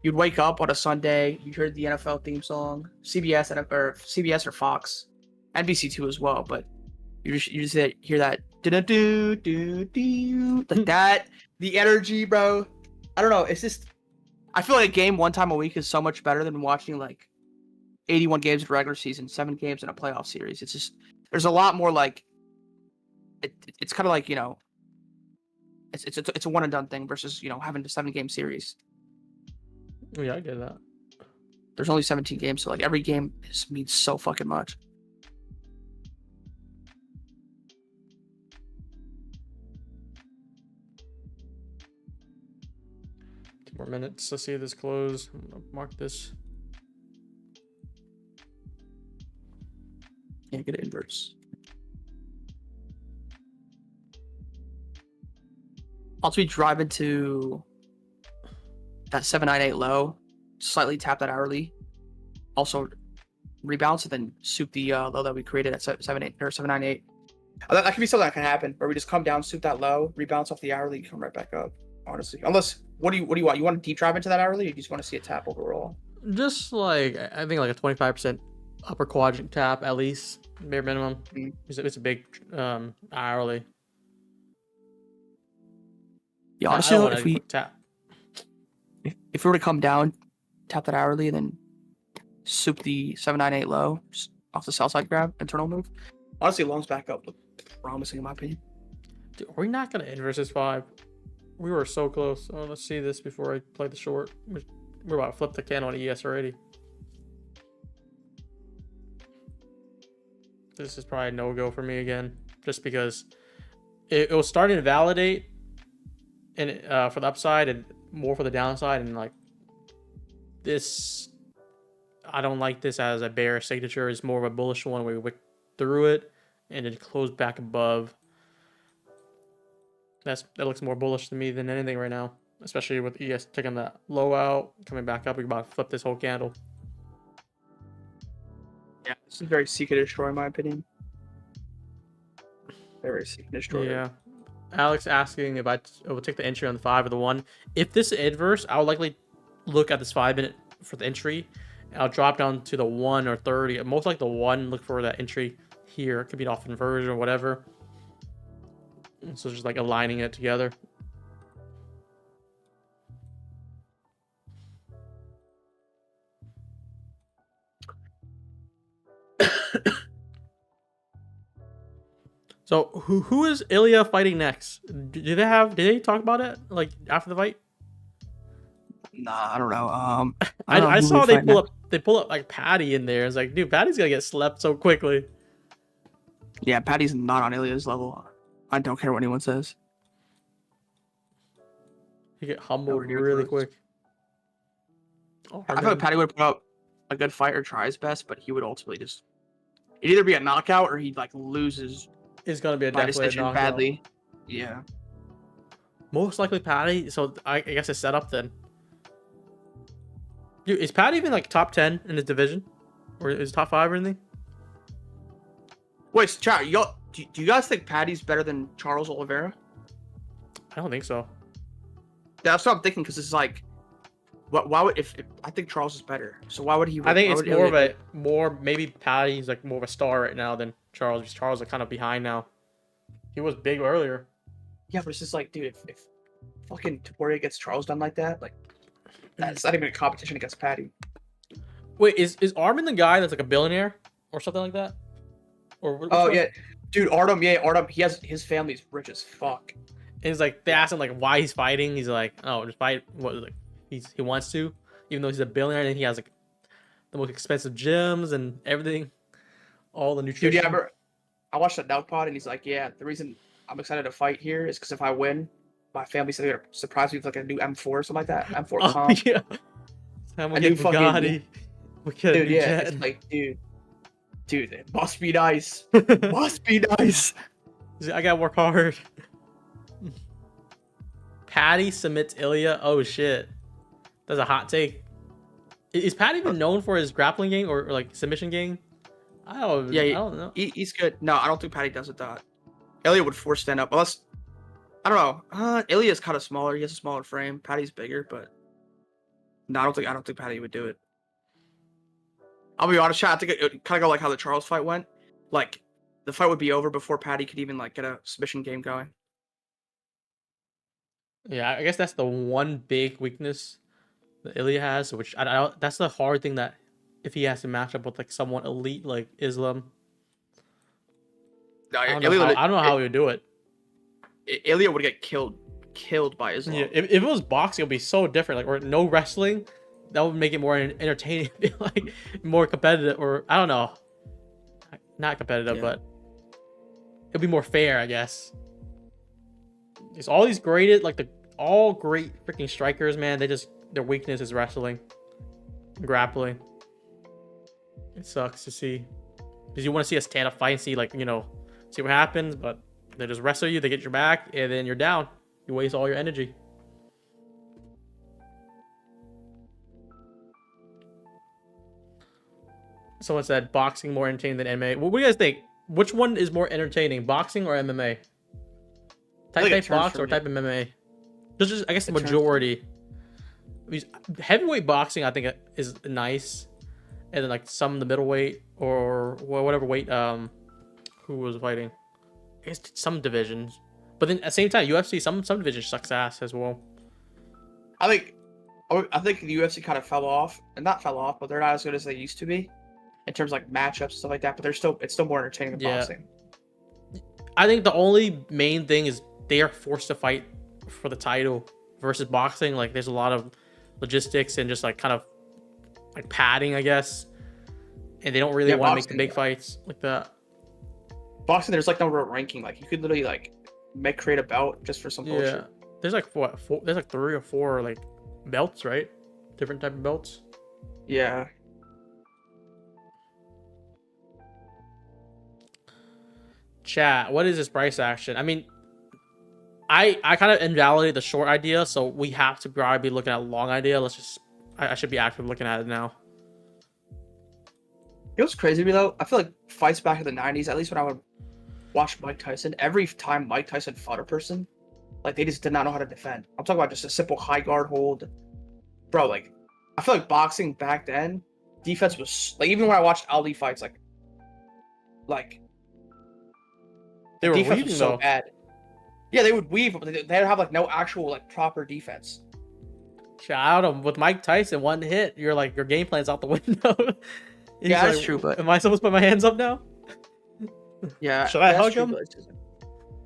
you'd wake up on a Sunday, you heard the NFL theme song, CBS or Fox, NBC too as well, but you just hear that do like that, the energy, bro. I don't know. It's just I feel like a game one time a week is so much better than watching like 81 games of regular season, 7 games in a playoff series. It's just there's a lot more like it's kind of like, you know, it's a one and done thing versus, you know, having a 7-game series. Yeah, I get that. There's only 17 games, so like every game means so fucking much. More minutes. Let's see this close. I'm gonna mark this. Yeah, get it inverse. Also, we drive into that 798 low, slightly tap that hourly. Also, rebounds and then soup the low that we created at 78 or 798. That could be something that can happen where we just come down, soup that low, rebounds off the hourly, come right back up. Honestly, unless what do you want? You want to deep drive into that hourly, or you just want to see it tap overall? Just like I think like a 25% upper quadrant tap at least, bare minimum. Mm. It's a big hourly. Yeah, I honestly, don't though, want if a we quick tap. if we were to come down, tap that hourly, and then soup the 798 low just off the sell side grab, internal move. Honestly, longs back up look promising in my opinion. Dude, are we not gonna end versus 5? We were so close. Oh, let's see this before I play the short. We're about to flip the candle on ES already. This is probably a no-go for me again, just because it was starting to validate and for the upside and more for the downside, and like this, I don't like this as a bear signature. It's more of a bullish one where we wick through it and then close back above. That looks more bullish to me than anything right now, especially with ES taking that low out, coming back up. We're about to flip this whole candle. Yeah, this is very seek and destroy in my opinion. Very seek and destroy. Yeah. Alex asking if I will take the entry on the 5 or the 1. If this is adverse, I would likely look at this 5-minute for the entry. I'll drop down to the 1 or 30. Most like the 1, look for that entry here. It could be an off inversion or whatever. So just like aligning it together. So who is Ilya fighting next? Did they talk about it like after the fight? Nah, I don't know. I saw they pull up like Patty in there. It's like, dude, Patty's gonna get slept so quickly. Yeah, Patty's not on Ilya's level. I don't care what anyone says. You get humbled really quick. Oh, I thought Patty would put up a good fight or try his best, but he would ultimately just it'd either be a knockout or he'd like loses. It's gonna be a by definitely decision badly. Yeah. Most likely Patty. So I guess it's set up then. Dude, is Patty even like top 10 in his division, or is top 5 or anything? Wait, chat, do you guys think Patty's better than Charles Oliveira? I don't think so. That's what I'm thinking, because it's like, why would if I think Charles is better, so why would he? I think it's more maybe Patty's like more of a star right now than Charles, because Charles is kind of behind now. He was big earlier. Yeah, but it's just like, dude, if fucking Taporia gets Charles done like that, like that's not even a competition against Patty. Wait, is Armin the guy that's like a billionaire or something like that? Or oh yeah, dude, Artem, his family's rich as fuck. And he's like, they asked him like why he's fighting. He's like, oh, just fight what like he wants to, even though he's a billionaire and he has like the most expensive gyms and everything, all the nutrition. Dude, yeah, I watched that Nelk pod and he's like, yeah, the reason I'm excited to fight here is because if I win, my family said they're gonna surprise me with like a new M4 or something like that. M4 comp. Yeah. I'm gonna get Bugatti. Dude, yeah, it's like, dude, it must be nice. Must be nice. I gotta work hard. Patty submits Ilya. Oh shit, that's a hot take. Is Patty even known for his grappling game or like submission game? I don't know. He's good. No, I don't think Patty does it that. Ilya would force stand up, unless I don't know. Ilya's kind of smaller. He has a smaller frame. Patty's bigger, but no, I don't think Patty would do it. I'll be honest, chat. I think it would kind of go like how the Charles fight went. Like the fight would be over before Patty could even like get a submission game going. Yeah, I guess that's the one big weakness that Ilya has, which I that's the hard thing that if he has to match up with like someone elite like Islam. No, I don't know how he would do it. Ilya would get killed by Islam. Yeah, if it was boxing, it would be so different. Like, or no wrestling, that would make it more entertaining, like more competitive, or I don't know, not competitive, but it'd be more fair, I guess. It's all these graded, like all great freaking strikers, man. Their weakness is wrestling, grappling. It sucks to see because you want to see a stand up fight and see like see what happens, but they just wrestle you, they get your back, and then you're down. You waste all your energy. Someone said boxing more entertaining than MMA. What do you guys think? Which one is more entertaining, boxing or MMA? Type box or type MMA? Just I guess the majority. Because heavyweight boxing, I think is nice, and then like some of the middleweight or whatever weight who was fighting, it's some divisions. But then at the same time, UFC some divisions sucks ass as well. I think the UFC kind of fell off, and not fell off, but they're not as good as they used to be in terms of like matchups and stuff like that. But it's still more entertaining than boxing. I think the only main thing is they are forced to fight for the title versus boxing. Like there's a lot of logistics and just like kind of like padding, I guess, and they don't really want to make the big fights like that. Boxing, there's like no real ranking. Like you could literally like create a belt just for some bullshit. There's like there's like 3 or 4 like belts, right? Different type of belts. Yeah. Chat, what is this price action? I mean, I kind of invalidated the short idea, so we have to probably be looking at a long idea. I should be actively looking at it now. It was crazy to me though. I feel like fights back in the 90s, at least when I would watch Mike Tyson, every time Mike Tyson fought a person, like they just did not know how to defend. I'm talking about just a simple high guard hold. Bro, like I feel like boxing back then, defense was like, even when I watched Ali fights, like they were defense weaving was so though. bad. Yeah, they would weave, but they'd have like no actual like proper defense. Shout out with Mike Tyson, one hit, you're like your game plan's out the window. Yeah, that's true, but am I supposed to put my hands up now? Yeah. Should I hug him?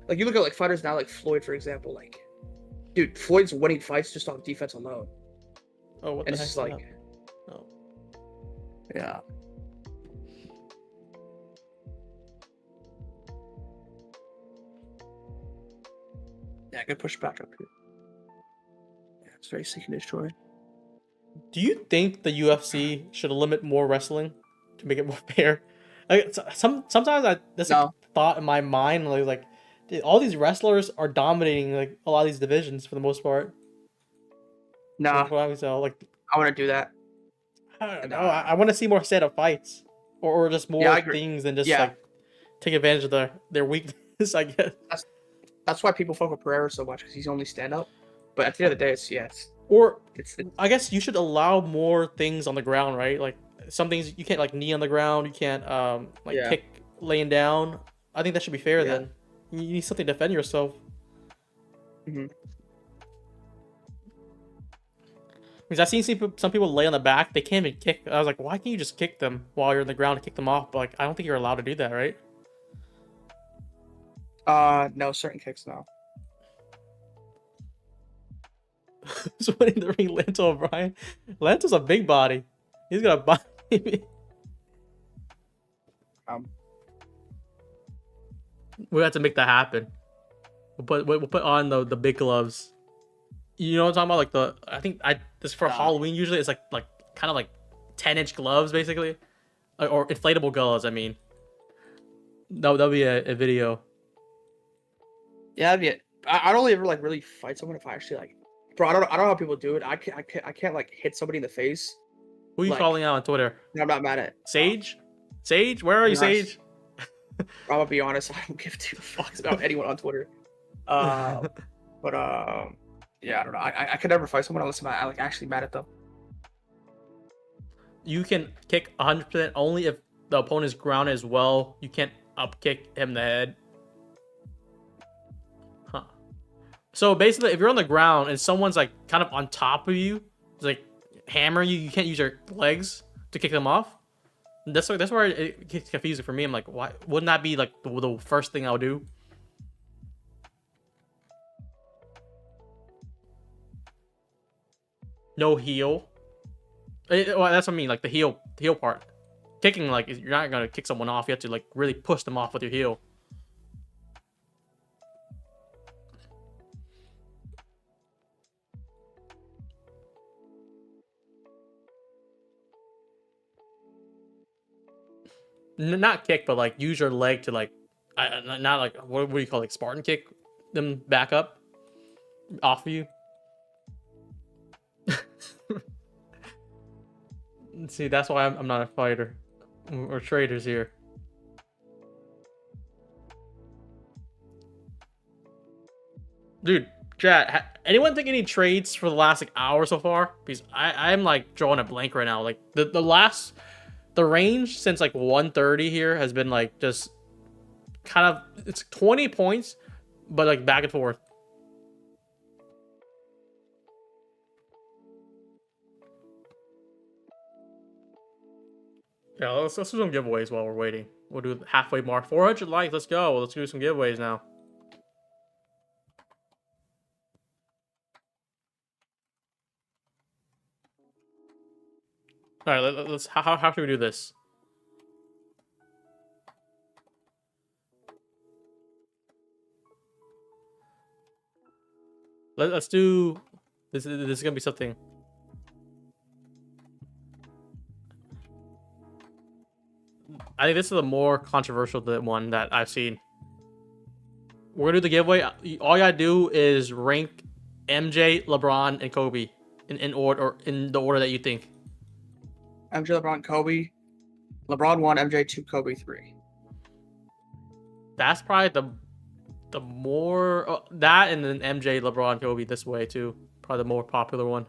Like you look at like fighters now, like Floyd, for example, like dude, Floyd's winning fights just on defense alone. Oh, what and the heck? It's just like, oh. Yeah. Yeah, good push back up here. Yeah, it's very seek and destroy. Do you think the UFC should limit more wrestling to make it more fair? Like, sometimes that's a thought in my mind. Like, dude, all these wrestlers are dominating like a lot of these divisions for the most part. Nah, so like I want to do that. I don't know. I want to see more set of fights, or just more things than just like take advantage of their weakness. I guess that's why people fuck with Pereira so much, because he's only stand up. But at the end of the day, it's I guess you should allow more things on the ground, right? Like some things you can't like knee on the ground, you can't kick laying down. I think that should be fair then. You need something to defend yourself. Mm-hmm. Because I've seen some people lay on the back, they can't even kick. I was like, why can't you just kick them while you're on the ground and kick them off? But like, I don't think you're allowed to do that, right? No, certain kicks no. Who's winning the ring, Lanto O'Brien? Lanto's a big body. He's gonna body me. We have to make that happen. We'll put on the big gloves. You know what I'm talking about? Like this for Halloween usually it's like kind of like 10-inch gloves basically, or inflatable gloves. I mean, that'll be a video. Yeah, that'd be it. I'd only ever like really fight someone if I actually like. Bro, I don't know how people do it. I can't like hit somebody in the face. Who are you calling out on Twitter? I'm not mad at Sage. Sage, where are you, Sage? I'm gonna be honest. I don't give 2 fucks about anyone on Twitter. Yeah, I don't know. I could never fight someone unless I'm like actually mad at them. You can kick 100% only if the opponent's grounded as well. You can't up kick him in the head. Huh. So basically, if you're on the ground and someone's like kind of on top of you, like hammer you, you can't use your legs to kick them off. That's where it gets confusing for me. I'm like, why wouldn't that be like the first thing I'll do? No heel. Well, that's what I mean. Like the heel part. Kicking, like, you're not gonna kick someone off. You have to like really push them off with your heel. Not kick, but like use your leg to like, not like what do you call it, like Spartan kick them back up off of you. See, that's why I'm not a fighter. We're traders here. Dude, Chat, anyone think any trades for the last like hour so far? Because I'm like drawing a blank right now. Like the range since like 1:30 here has been like just kind of, it's 20 points, but like back and forth. Yeah, let's do some giveaways while we're waiting. We'll do the halfway mark. 400 likes. Let's go. Let's do some giveaways now. All right, let's. How should we do this? Let's do this. This is gonna be something. I think this is the more controversial one that I've seen. We're gonna do the giveaway. All you gotta do is rank MJ, LeBron, and Kobe in order, or in the order that you think. MJ, LeBron, Kobe. LeBron 1, MJ 2, Kobe 3. That's probably the more that, and then MJ, LeBron, Kobe this way too. Probably the more popular one.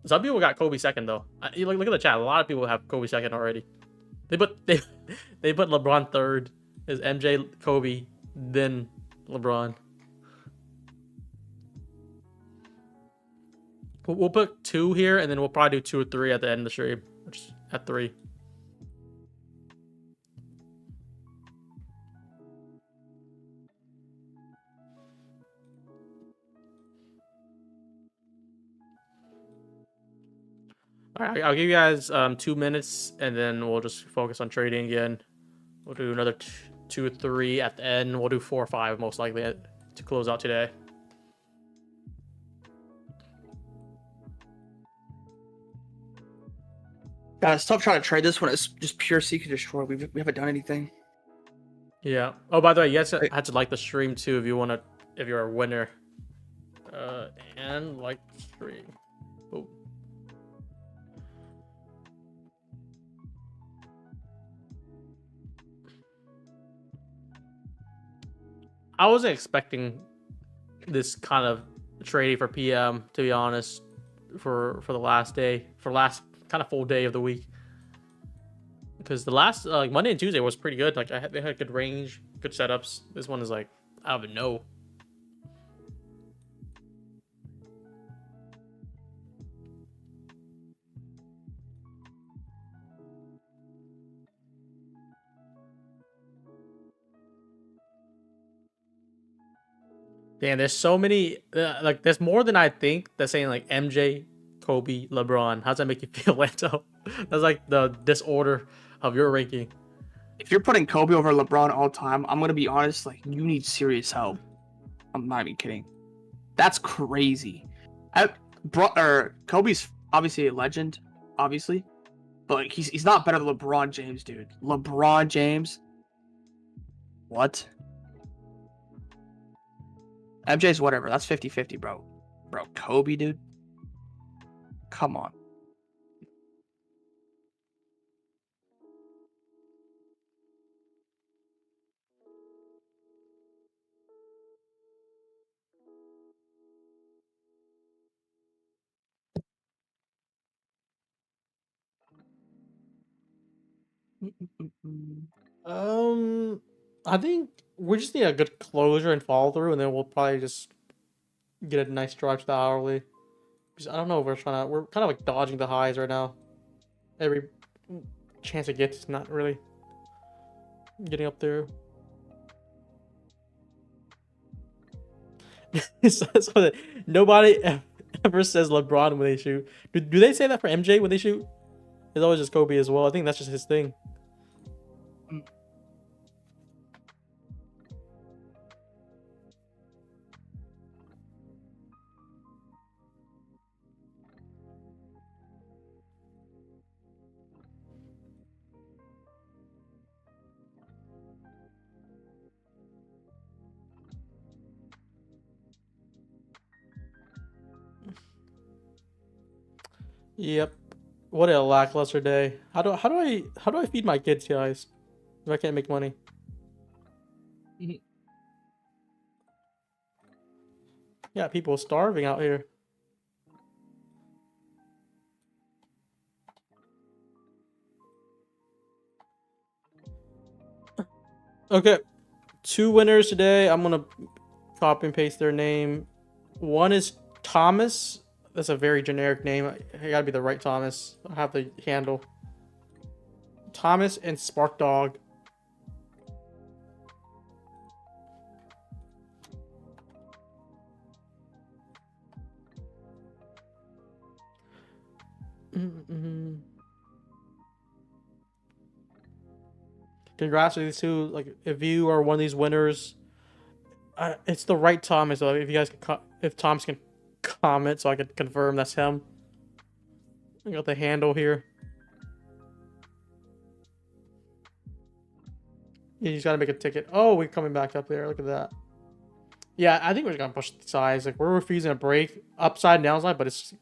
Some people got Kobe second though. Look at the chat. A lot of people have Kobe second already. They put LeBron third. Is MJ, Kobe, then LeBron. We'll put 2 here, and then we'll probably do 2 or 3 at the end of the stream. Which at 3. All right, I'll give you guys 2 minutes, and then we'll just focus on trading again. We'll do another 2 or 3 at the end. We'll do 4 or 5 most likely to close out today. Guys, stop trying to trade this one. It's just pure seek and destroy. We haven't done anything. Yeah. Oh, by the way, you guys had to like the stream too if you're a winner. And like the stream. Oh. I wasn't expecting this kind of trading for PM, to be honest, for the last kind of full day of the week, because the last like Monday and Tuesday was pretty good. Like they had good range, good setups. This one is like I don't even know. Damn, there's so many. Like there's more than I think. That's saying like MJ, Kobe, LeBron. How's that make you feel, Lanto? That's like the disorder of your ranking. If you're putting Kobe over LeBron all time, I'm gonna be honest. Like you need serious help. I'm not even kidding. That's crazy. Kobe's obviously a legend, obviously, but like, he's not better than LeBron James, dude. LeBron James. What? MJ's whatever. That's 50-50, bro. Bro, Kobe, dude. Come on. I think we just need a good closure and follow through, and then we'll probably just get a nice drive to the hourly. Because I don't know if we're kind of like dodging the highs right now. Every chance it gets, not really getting up there. So nobody ever says LeBron when they shoot. Do they say that for MJ when they shoot? It's always just Kobe as well. I think that's just his thing. Yep. What a lackluster day. How do I feed my kids, guys? If I can't make money. Yeah, people starving out here. Okay, 2 winners today. I'm gonna copy and paste their name. One is Thomas. That's a very generic name. It gotta be the right Thomas. I have the handle. Thomas and Spark Dog. Congrats to these two. Like, if you are one of these winners, it's the right Thomas. So if you guys can, if Thomas can comment, so I can confirm that's him. I got the handle here. Yeah, he's got to make a ticket. Oh, we're coming back up there. Look at that. Yeah, I think we're just gonna push the size. Like, we're refusing a break upside and downside, but it's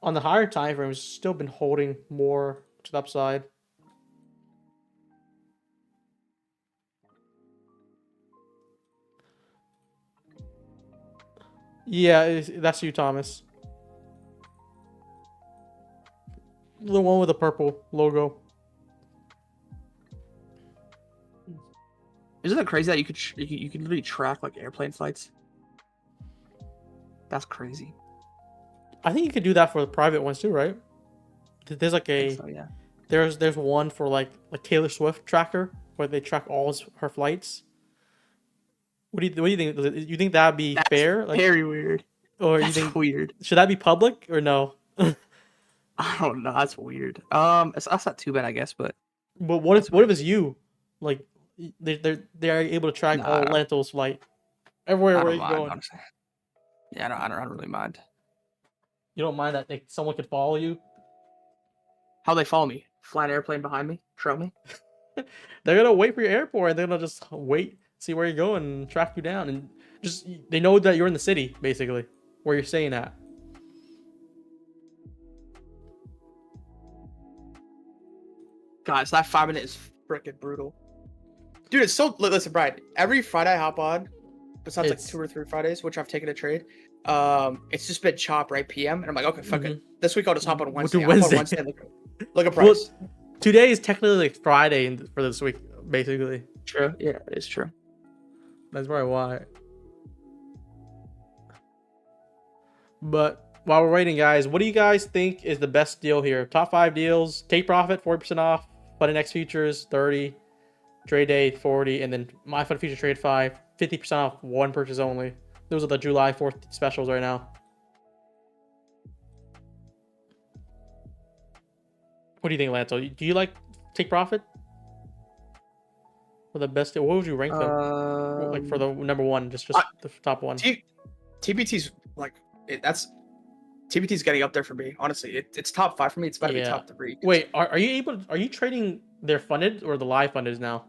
on the higher time frame. It's still been holding more to the upside. Yeah, that's you, Thomas. The one with the purple logo. Isn't it crazy that you could literally track like airplane flights? That's crazy. I think you could do that for the private ones too, right? There's like a yeah. There's one for like Taylor Swift tracker where they track all her flights. What do you think? You think that'd be fair? Like, very weird. Or That's you think weird? Should that be public or no? I don't know. That's weird. That's not too bad, I guess. But what if it's you? Like they're able to track all Lentils flight everywhere where you're going. Honestly. Yeah, I don't really mind. You don't mind that someone could follow you? How they follow me? Fly an airplane behind me? Trail me? They're gonna wait for your airport and they're gonna just wait, see where you're going, and track you down, and just they know that you're in the city, basically, where you're staying at. Guys, that 5 minute is freaking brutal. Dude, it's so listen, Brian. Every Friday I hop on, besides like 2 or 3 Fridays, which I've taken a trade. It's just been chop right PM, and I'm like, okay, fuck it. This week I'll just hop on Wednesday. We'll do Wednesday. Wednesday look at price. Well, today is technically like Friday for this week, basically. True. Yeah, it is true. That's probably why. But while we're waiting, guys, what do you guys think is the best deal here? Top 5 deals: take profit 40% off, Fund Index futures 30, trade day 40, and then my Fund Future Trade 5 50% off, one purchase only. Those are the July 4th specials right now. What do you think, Lanto? Do you like take profit for the best deal? What would you rank them? Like for the number one, just the top one. TBT's like TBT's getting up there for me. Honestly, it's top 5 for me. It's about to be top 3. Wait, are you trading their funded or the live funded now?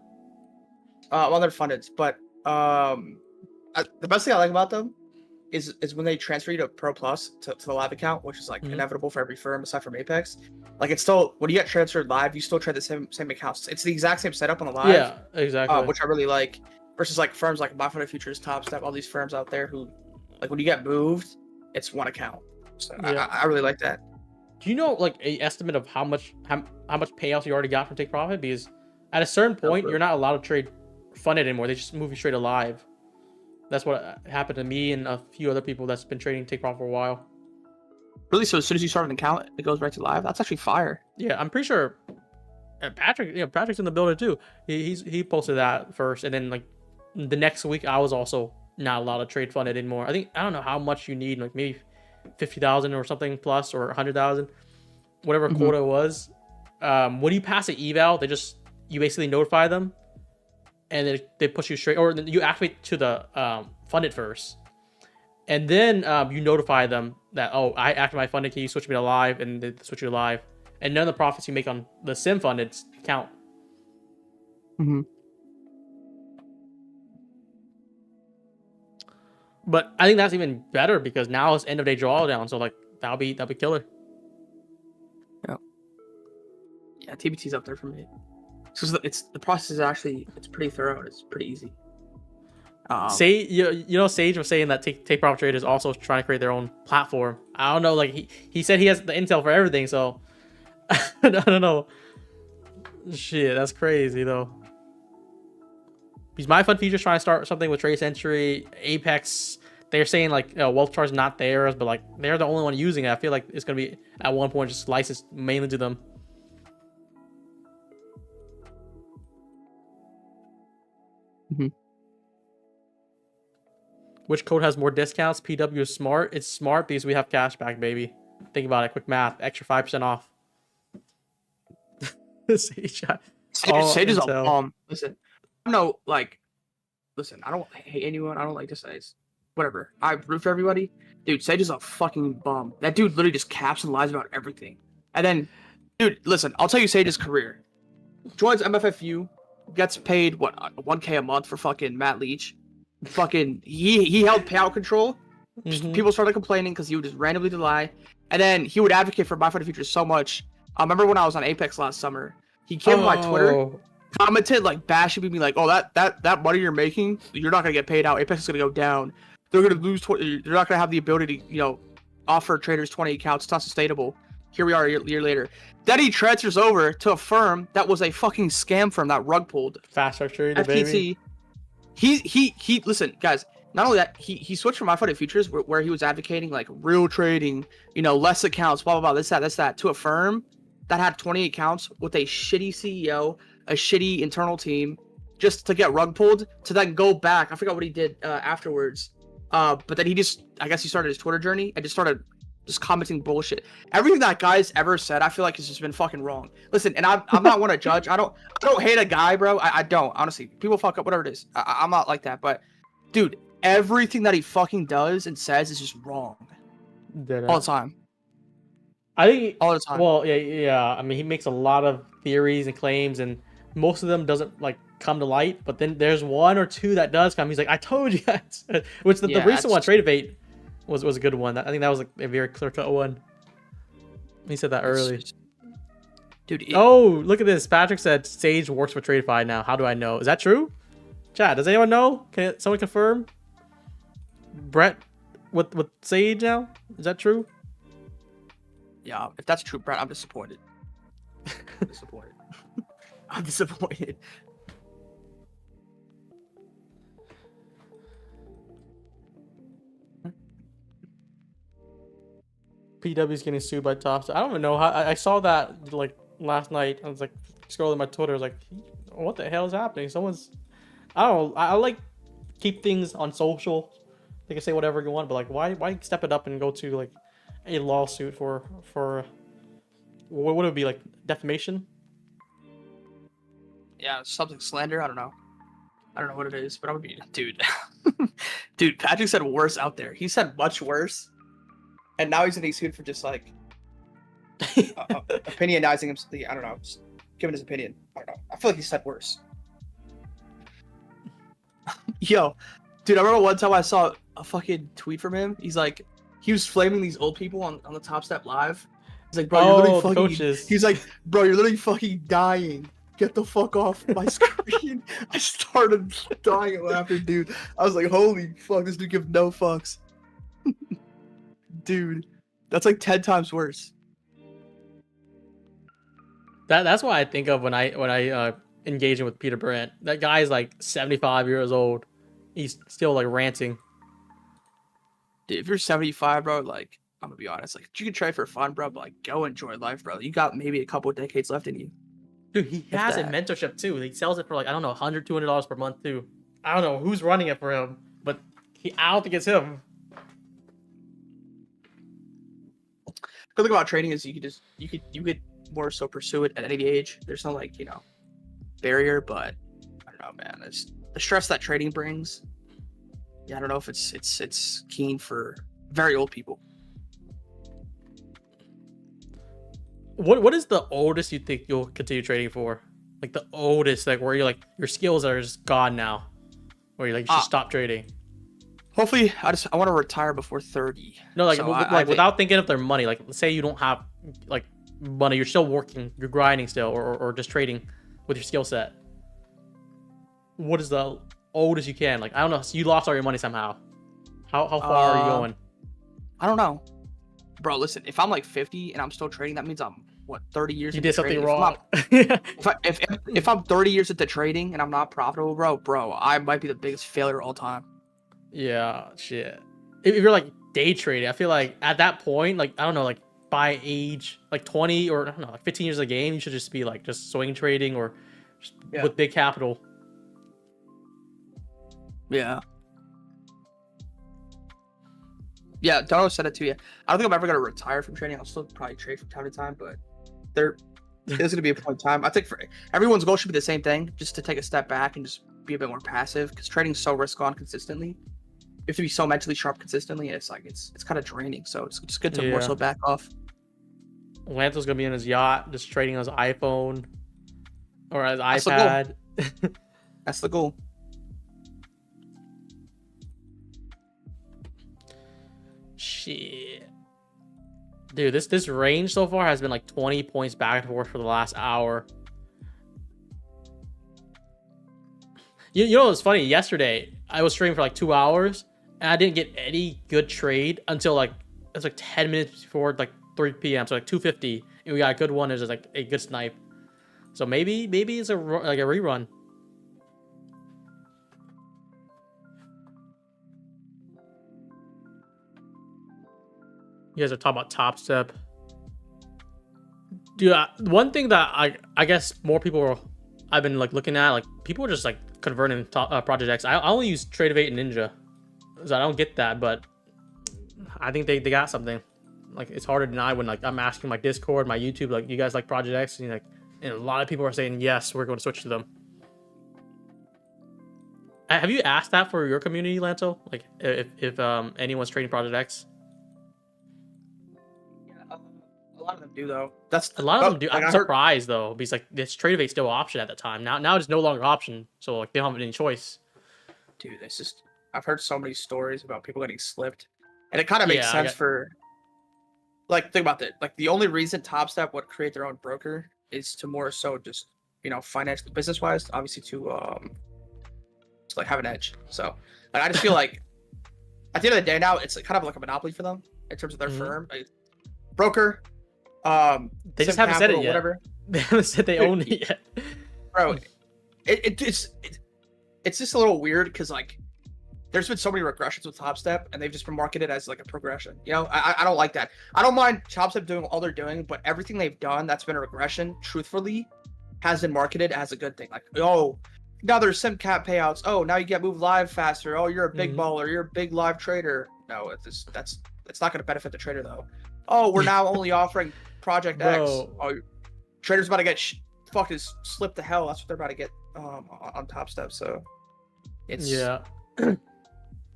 Well, they're funded, but the best thing I like about them is when they transfer you to Pro Plus to the live account, which is like inevitable for every firm aside from Apex. Like, it's still, when you get transferred live, you still trade the same accounts. It's the exact same setup on the live. Yeah, exactly. Which I really like, versus like firms like My Fund Futures, Top Step, all these firms out there who, like, when you get moved, it's one account. So yeah. I really like that. Do you know like a estimate of how much payouts you already got from take profit? Because at a certain point, you're not allowed to trade funded anymore. They just move you straight to live. That's what happened to me and a few other people that's been trading take profit for a while. Really? So as soon as you start an account, it goes right to live? That's actually fire. Yeah, I'm pretty sure Patrick's in the building too. He posted that first, and then like the next week I was also not allowed to trade funded anymore. I don't know how much you need, like maybe 50,000 or something plus, or 100,000, whatever quota was. When you pass the eval, you basically notify them, and they push you straight, or you activate to the funded first, and then you notify them that, oh, I activate my funded, can you switch me to live, and they switch you to live, and none of the profits you make on the sim funded count. But I think that's even better because now it's end of day drawdown, so like that'll be killer. Yeah, TBT's up there for me. So the process is actually, it's pretty thorough and it's pretty easy. Sage was saying that take profit traders also trying to create their own platform. I don't know, like he said he has the intel for everything, so I don't know. Shit, that's crazy though. Because my fund features trying to start something with Trace Entry, Apex. They're saying like Wealth Chart's not theirs, but like they're the only one using it. I feel like it's gonna be at one point just licensed mainly to them. Which code has more discounts? PW is smart. It's smart because we have cash back, baby. Think about it. Quick math. Extra 5% off. Sage is a bomb. Listen, no, like, listen. I don't hate anyone. I don't like to say it's whatever. I root for everybody. Dude, Sage is a fucking bum. That dude literally just caps and lies about everything. And then, dude, listen. I'll tell you Sage's career. Joins MFFU, gets paid what 1K a month for fucking Matt Leach. Fucking he held payout control. People started complaining because he would just randomly lie, and then he would advocate for my fund futures so much. I remember when I was on Apex last summer, he came to my Twitter, commented like bashing me like, "Oh, that money you're making, you're not gonna get paid out. Apex is gonna go down. They're gonna lose. They're not gonna have the ability to, offer traders 20 accounts. It's not sustainable." Here we are a year later. Then he transfers over to a firm that was a fucking scam firm that rug pulled. Fast Track Trader, FTC. baby. He listen, guys, not only that, he switched from MyFunded Futures where he was advocating like real trading, less accounts, blah blah blah, this that, to a firm that had 20 accounts with a shitty CEO, a shitty internal team, just to get rug pulled, to then go back. I forgot what he did afterwards. But then I guess he started his Twitter journey and just started commenting bullshit. Everything that guy's ever said, I feel like has just been fucking wrong. Listen, and I'm not one to judge. I don't hate a guy, bro. I don't, honestly. People fuck up, whatever it is. I'm not like that. But dude, everything that he fucking does and says is just wrong. All the time. I think all the time. Well, yeah. I mean, he makes a lot of theories and claims, and most of them doesn't like come to light. But then there's one or two that does come. He's like, I told you guys. Which the recent one, Trade Debate, was a good one. I think that was like a very clear-cut one. He said that early. Dude. Look at this. Patrick said Sage works for TradeFi now. How do I know? Is that true? Chat, does anyone know? Can someone confirm? Brett with Sage now? Is that true? Yeah, if that's true, Brett, I'm disappointed. I'm disappointed. PW's getting sued by Tops. I don't even know how. I saw that like last night. I was like scrolling my Twitter. I was like, what the hell is happening? Someone's. I don't know. I like keep things on social. They can say whatever you want, but like, why step it up and go to like a lawsuit for what would it be, like defamation? Yeah, something slander. I don't know what it is, but I would be, dude. Dude, Patrick said worse out there. He said much worse. And now he's getting sued for just like opinionizing himself. I don't know, just giving his opinion. I don't know. I feel like he said worse. Yo, dude, I remember one time I saw a fucking tweet from him. He's like, he was flaming these old people on the Top Step Live. He's like, bro, you're literally fucking. Coaches. He's like, bro, you're literally fucking dying. Get the fuck off my screen. I started dying and laughing, dude. I was like, holy fuck, this dude gives no fucks. Dude, that's like 10 times worse. That's what I think of when I engaging with Peter Brandt. That guy is like 75 years old. He's still like ranting. Dude, if you're 75, bro, like I'm gonna be honest, like you can try for fun, bro, but like go enjoy life, bro. You got maybe a couple of decades left in you. Dude, he has a mentorship too. He sells it for like, I don't know, $100, $200 per month too. I don't know who's running it for him, but I don't think it's him. Good thing about trading is you could more so pursue it at any age. There's no like, barrier, but I don't know, man. It's the stress that trading brings. Yeah, I don't know if it's keen for very old people. What is the oldest you think you'll continue trading for? Like the oldest, like where you're like your skills are just gone now, where you like you should stop trading. Hopefully, I want to retire before 30. No, like so without thinking of their money. Like let's say you don't have like money, you're still working, you're grinding still, or just trading with your skill set. What is the old as you can. Like I don't know, so you lost all your money somehow. How far are you going? I don't know, bro. Listen, if I'm like 50 and I'm still trading, that means I'm what 30 years. You into did something trading. wrong. If I'm 30 years into trading and I'm not profitable, bro, I might be the biggest failure of all time. Yeah, shit. If you're like day trading, I feel like at that point, like I don't know, like by age like 20 or I don't know, like 15 years of the game, you should just be like just swing trading or just with big capital. Yeah. Yeah, Dono said it to you. I don't think I'm ever gonna retire from trading. I'll still probably trade from time to time, but there's gonna be a point in time. I think for everyone's goal should be the same thing, just to take a step back and just be a bit more passive. Because trading's so risk on consistently. You have to be so mentally sharp consistently, and it's like it's kind of draining. So it's good to more so back off. Lanto's gonna be on his yacht, just trading on his iPhone or his That's iPad. That's the goal. Shit. Dude, this range so far has been like 20 points back and forth for the last hour. You know what's funny? Yesterday, I was trading for like 2 hours, and I didn't get any good trade until like it's like 10 minutes before like 3 p.m. So like 2:50, and we got a good one. There's like a good snipe. So maybe it's like a rerun. You guys are talking about Top Step. Dude, one thing that I guess more people I've been like looking at, like people are just like converting Project X. I only use Trade-Evade and Ninja, so I don't get that, but I think they got something. Like it's hard to deny when like I'm asking my Discord, my YouTube, like you guys like Project X, and and a lot of people are saying yes, we're going to switch to them. Have you asked that for your community, Lanto? Like if anyone's trading Project X? A lot of them do though. That's a lot of them do. I'm surprised though, because like this Trade-Evade still option at the time. Now it's no longer option, so like they don't have any choice. Dude, it's just I've heard so many stories about people getting slipped, and it kind of makes sense for. Like think about that. Like the only reason Top Step would create their own broker is to more so just financially, business wise, obviously to like have an edge. So like I just feel like at the end of the day now it's like kind of like a monopoly for them in terms of their firm. Like, broker. They just haven't said it yet. Whatever. They haven't said they own it yet. Bro, it's just a little weird because like there's been so many regressions with Top Step and they've just been marketed as like a progression. I don't like that. I don't mind Top Step doing all they're doing, but everything they've done that's been a regression, truthfully, has been marketed as a good thing. Like, oh, now there's sim cap payouts. Oh, now you get moved live faster. Oh, you're a big baller. You're a big live trader. No, it's not going to benefit the trader though. Oh, we're now only offering Project X. Oh, traders about to get fucking slipped to hell. That's what they're about to get on Top Step. So it's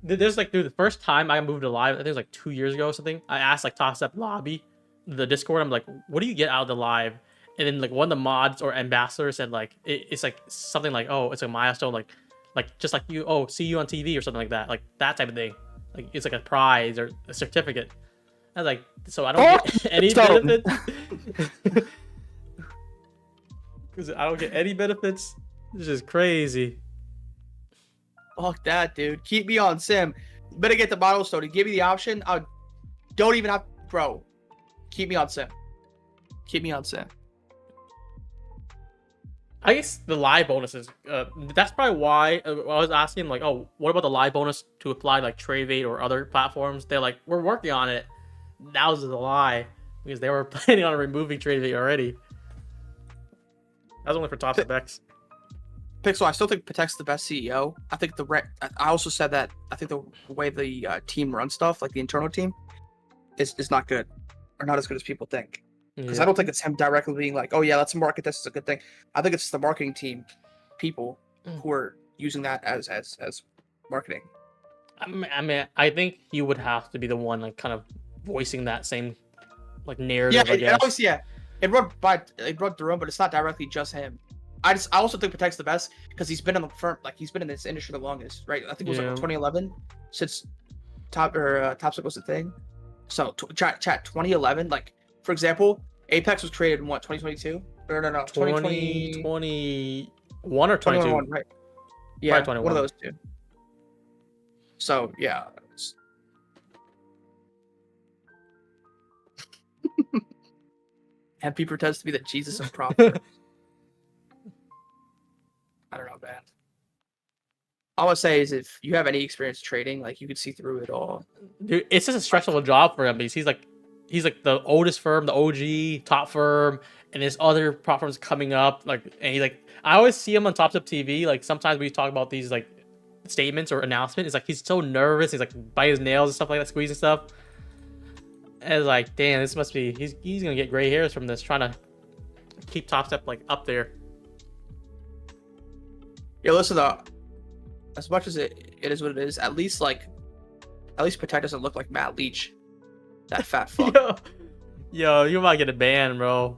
There's like, dude, the first time I moved to live, I think it was like 2 years ago or something. I asked like Top Step Lobby, the Discord. I'm like, what do you get out of the live? And then like one of the mods or ambassadors said like it's like something like, oh, it's a milestone, like just like you, oh, see you on TV or something like that type of thing. Like it's like a prize or a certificate. I was like, so I don't get any benefits. Because I don't get any benefits. This is crazy. Fuck that, dude. Keep me on sim. Better get the milestone. Give me the option. Don't even have, bro. Keep me on sim. Keep me on sim. I guess the live bonuses. That's probably why I was asking, like, oh, what about the live bonus to apply like Trade-Evade or other platforms? They're like, we're working on it. That was a lie because they were planning on removing Trade-Evade already. That was only for Top Step X. Pixel, I still think Patek's the best CEO. I think I also said that I think the way the team runs stuff, like the internal team, is not good, or not as good as people think. Because I don't think it's him directly being like, oh yeah, let's market this as a good thing. I think it's the marketing team, people who are using that as marketing. I mean, I think he would have to be the one like kind of voicing that same like narrative. Yeah, it run through him, but it's not directly just him. I also think Patek's the best because he's been in the firm, like he's been in this industry the longest, right? I think it was like 2011 since Top Step was the thing. So chat 2011, like for example, Apex was created in what, 2022? No, 2021 or 22. right? Yeah, Probably one 21. of those two. So yeah. MP pretends to be the Jesus of profit. I don't know, man. All I say is if you have any experience trading, like you could see through it all. Dude, it's just a stressful job for him because he's like the oldest firm, the OG top firm, and there's other prop firms coming up. Like, and he's like, I always see him on Top Step TV. Like sometimes we talk about these like statements or announcements. It's like he's so nervous. He's like bite his nails and stuff like that, squeezing stuff. And it's like, damn, this must be he's gonna get gray hairs from this, trying to keep Top Step like up there. Yeah, listen though. As much as it is what it is, at least Protect doesn't look like Matt Leach, that fat fuck. Yo, you might get a ban, bro.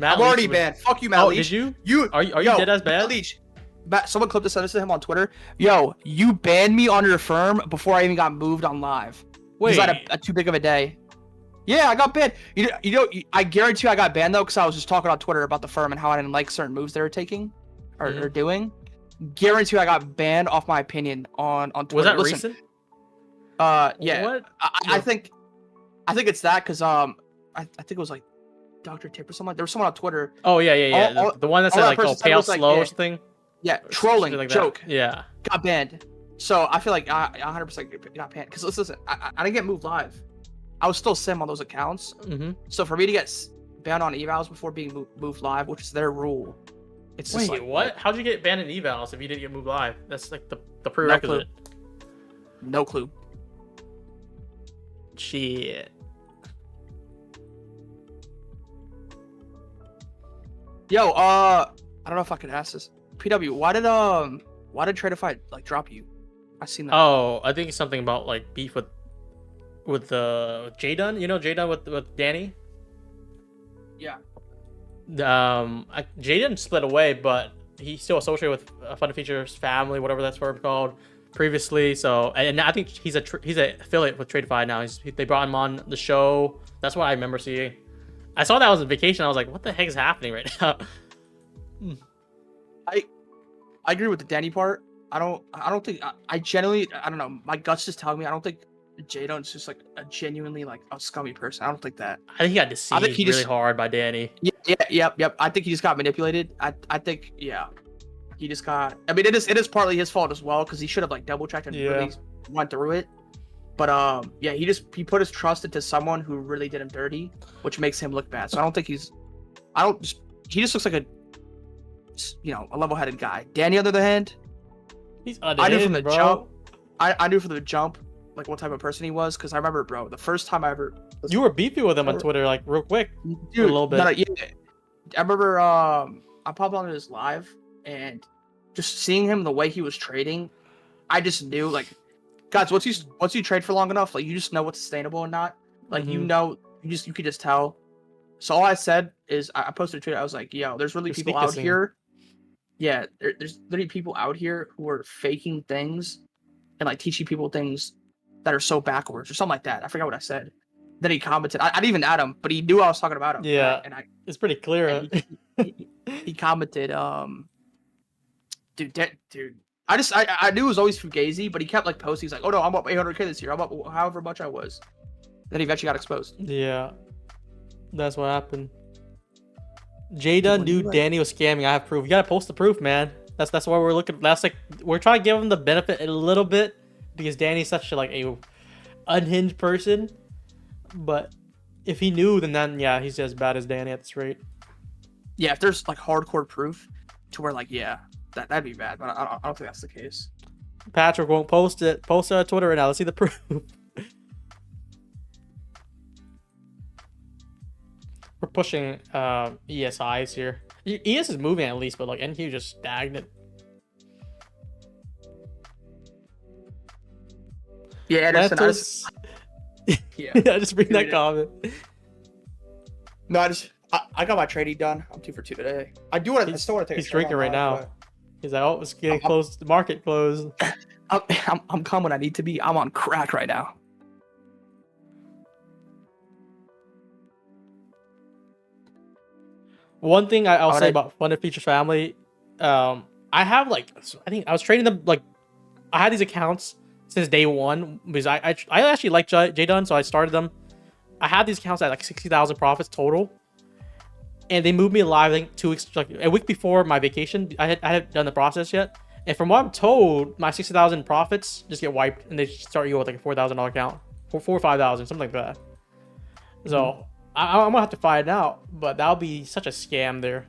I'm already banned. Fuck you, Matt Leach. Did you? Are you dead as bad? Matt Leach. Someone clipped this to him on Twitter. Yo, you banned me on your firm before I even got moved on live. Wait, I had a too big of a day. Yeah, I got banned. You know, I guarantee you I got banned though because I was just talking on Twitter about the firm and how I didn't like certain moves they were taking or doing. Guarantee you I got banned off my opinion on Twitter. Was that recent? Yeah. What? I think it's that because I think it was like Dr. Tip or something. There was someone on Twitter. Oh yeah. The one that said like, "Oh, pay out slow" or something. Yeah, trolling like joke. That. Yeah, got banned. So I feel like I 100% got banned because listen, I didn't get moved live. I was still sim on those accounts. Mm-hmm. So for me to get banned on evals before being moved live, which is their rule, it's just wait, like, what? How'd you get banned in evals if you didn't get moved live? That's like the prerequisite. No clue. Shit. Yo, I don't know if I can ask this. PW, why did Tradeify like drop you? I seen that. Oh, I think it's something about like beef with J Dunn. You know J Dunn with Danny. Yeah. J Dunn split away, but he's still associated with Fun Features family, whatever that's firm called previously. So, and I think he's an affiliate with Tradeify now. They brought him on the show. That's what I remember seeing. I saw that I was on vacation. I was like, what the heck is happening right now? I agree with the Danny part. I don't think I genuinely, I don't know. My guts just tell me I don't think Jadon's just like a genuinely like a scummy person. I don't think that. I think he got deceived really hard by Danny. Yep. I think he just got manipulated. I think he just got. I mean, it is partly his fault as well because he should have like double checked and really went through it. But he put his trust into someone who really did him dirty, which makes him look bad. So I don't think he just looks like a level-headed guy. Danny, on the other hand, I knew from the jump. I knew from the jump like what type of person he was because I remember, bro, the first time I ever. You were beefy with him on Twitter, like real quick, dude, a little bit. I remember I popped onto his live and just seeing him the way he was trading, I just knew like, guys, once you trade for long enough, like you just know what's sustainable and not. Like you could just tell. So all I said is I posted a tweet. I was like, yo, there's really people out here. Yeah, there's literally people out here who are faking things and like teaching people things that are so backwards or something like that. I forgot what I said. Then he commented. I didn't even add him, but he knew I was talking about him. Yeah, and it's pretty clear. He commented, dude. I knew it was always fugazi, but he kept like posting. He's like, oh no, I'm up 800K this year. I'm up however much I was. Then he eventually got exposed. Yeah, that's what happened. Jada knew Danny was scamming. I have proof. You gotta post the proof, man. That's why we're looking. That's like we're trying to give him the benefit a little bit because Danny's such a unhinged person. But if he knew, then yeah, he's as bad as Danny at this rate. Yeah, if there's like hardcore proof to where like that'd be bad. But I don't think that's the case. Patrick won't post it. Post it on Twitter right now. Let's see the proof. We're pushing ESIs here. ES is moving at least, but like NQ just stagnant. Yeah, Anderson. I just read that comment. No, I got my trading done. I'm 2 for 2 today. I still want to take. He's drinking right now. But... He's like, oh, it's getting close. The market closed. I'm calm when I need to be. I'm on crack right now. One thing I'll say about Funded Features Family, I I have like, I think I was trading them like, I had these accounts since day one because I actually like JDun, so I started them. I had these accounts at like 60,000 profits total, and they moved me live I think 2 weeks, like a week before my vacation. I hadn't done the process yet, and from what I'm told, my 60,000 profits just get wiped, and they start you with like a $4,000 account, for 4 or 5,000, something like that. So I'm gonna have to find out, but that'll be such a scam there.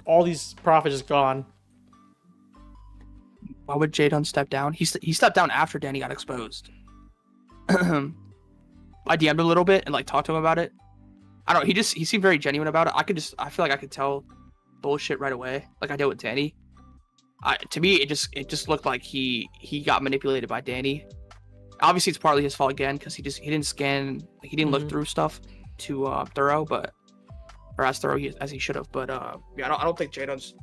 All these profits is gone. Why would JDun step down? He stepped down after Danny got exposed. I DM'd a little bit and like talked to him about it. I don't know, he seemed very genuine about it. I feel like I could tell bullshit right away, like I did with Danny. To me, it just looked like he got manipulated by Danny. Obviously, it's partly his fault again because he didn't scan, he didn't look through stuff too thorough, or as thorough as he should have. But yeah, I don't think JDun's.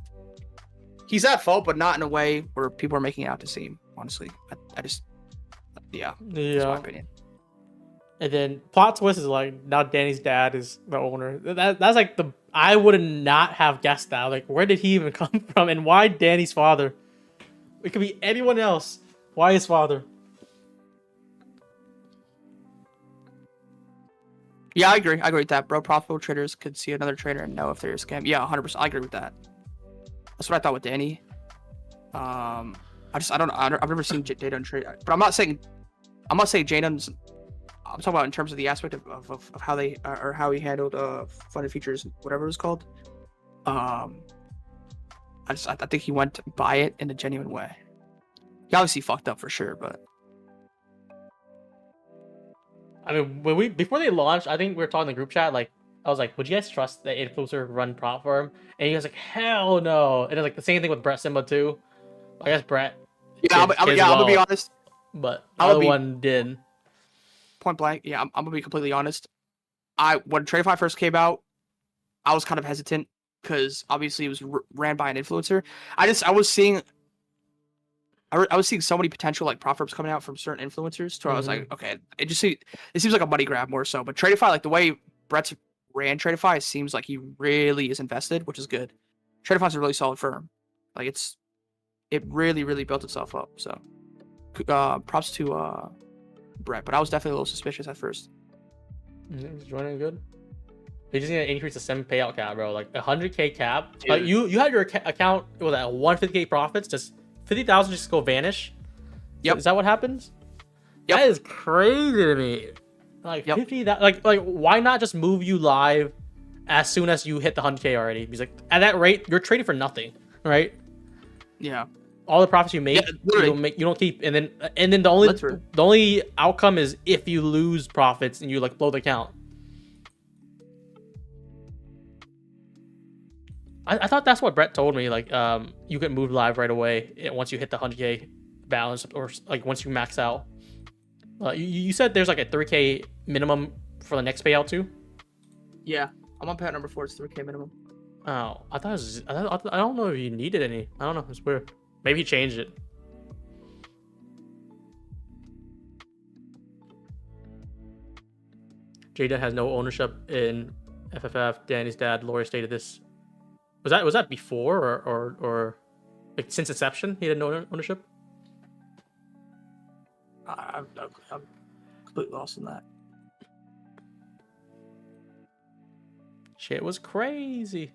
He's at fault, but not in a way where people are making it out to seem. Honestly, I just yeah. That's my opinion. And then plot twist is like now Danny's dad is the owner. That's like I would not have guessed that. Like, where did he even come from, and why Danny's father? It could be anyone else. Why his father? Yeah, I agree with that, bro. Profitable traders could see another trader and know if they're a scam. Yeah, 100%. I agree with that. That's what I thought with Danny. I don't know. I've never seen JDun trade, but I'm not saying JDun's. I'm talking about in terms of the aspect of how they or how he handled funded features, whatever it was called. I think he went by it in a genuine way. He obviously fucked up for sure, but I mean, before they launched, I think we were talking in the group chat. Like, I was like, "Would you guys trust the influencer run prop firm?" And you guys like, "Hell no!" And it's like the same thing with Brett Simba too. I guess Brett. Yeah, I'm gonna be honest. But the other one did. Point blank, yeah, I'm gonna be completely honest. When Tradify first came out, I was kind of hesitant because obviously it was ran by an influencer. I was seeing so many potential like prop firms coming out from certain influencers. So I was like, okay, it seems like a money grab more so. But Tradify, like the way Brett's ran Tradify, it seems like he really is invested, which is good. Tradify's a really solid firm. Like it really built itself up. So props to Brett, but I was definitely a little suspicious at first. He's joining good. They just need to increase the 7 payout cap, bro. Like 100K cap. Like you had your account with at 150K profits, just 50,000 just go vanish. Yep. Is that what happens? Yep. That is crazy to me. Like 50. That like why not just move you live as soon as you hit the 100K already? Because like at that rate, you're trading for nothing, right? Yeah. All the profits you make, you don't keep, and then the only outcome is if you lose profits and you like blow the account. I thought that's what Brett told me. Like, you get moved live right away once you hit the 100K balance, or like once you max out. You said there's like a 3K minimum for the next payout too. Yeah, I'm on payout number 4. It's 3K minimum. Oh, I thought it was. I don't know if you needed any. I don't know. It's weird. Maybe he changed it. Jada has no ownership in FFF. Danny's dad, lawyer, stated this. Was that before or like since inception? He had no ownership. I'm completely lost in that. Shit was crazy.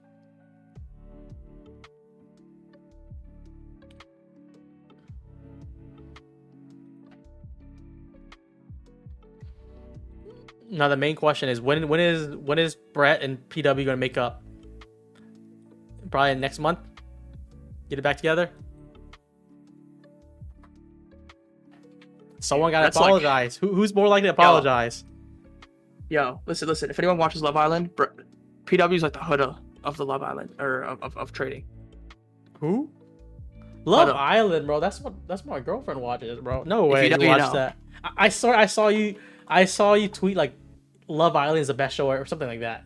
Now the main question is when is Brett and PW going to make up? Probably next month. Get it back together. Someone got to apologize. Like, who's more likely to apologize? Yo, listen. If anyone watches Love Island, PW is like the hood of the Love Island or of trading. Who? Love Island, bro. That's what my girlfriend watches, bro. No way you watch that. I saw you tweet like Love Island is the best show or something like that.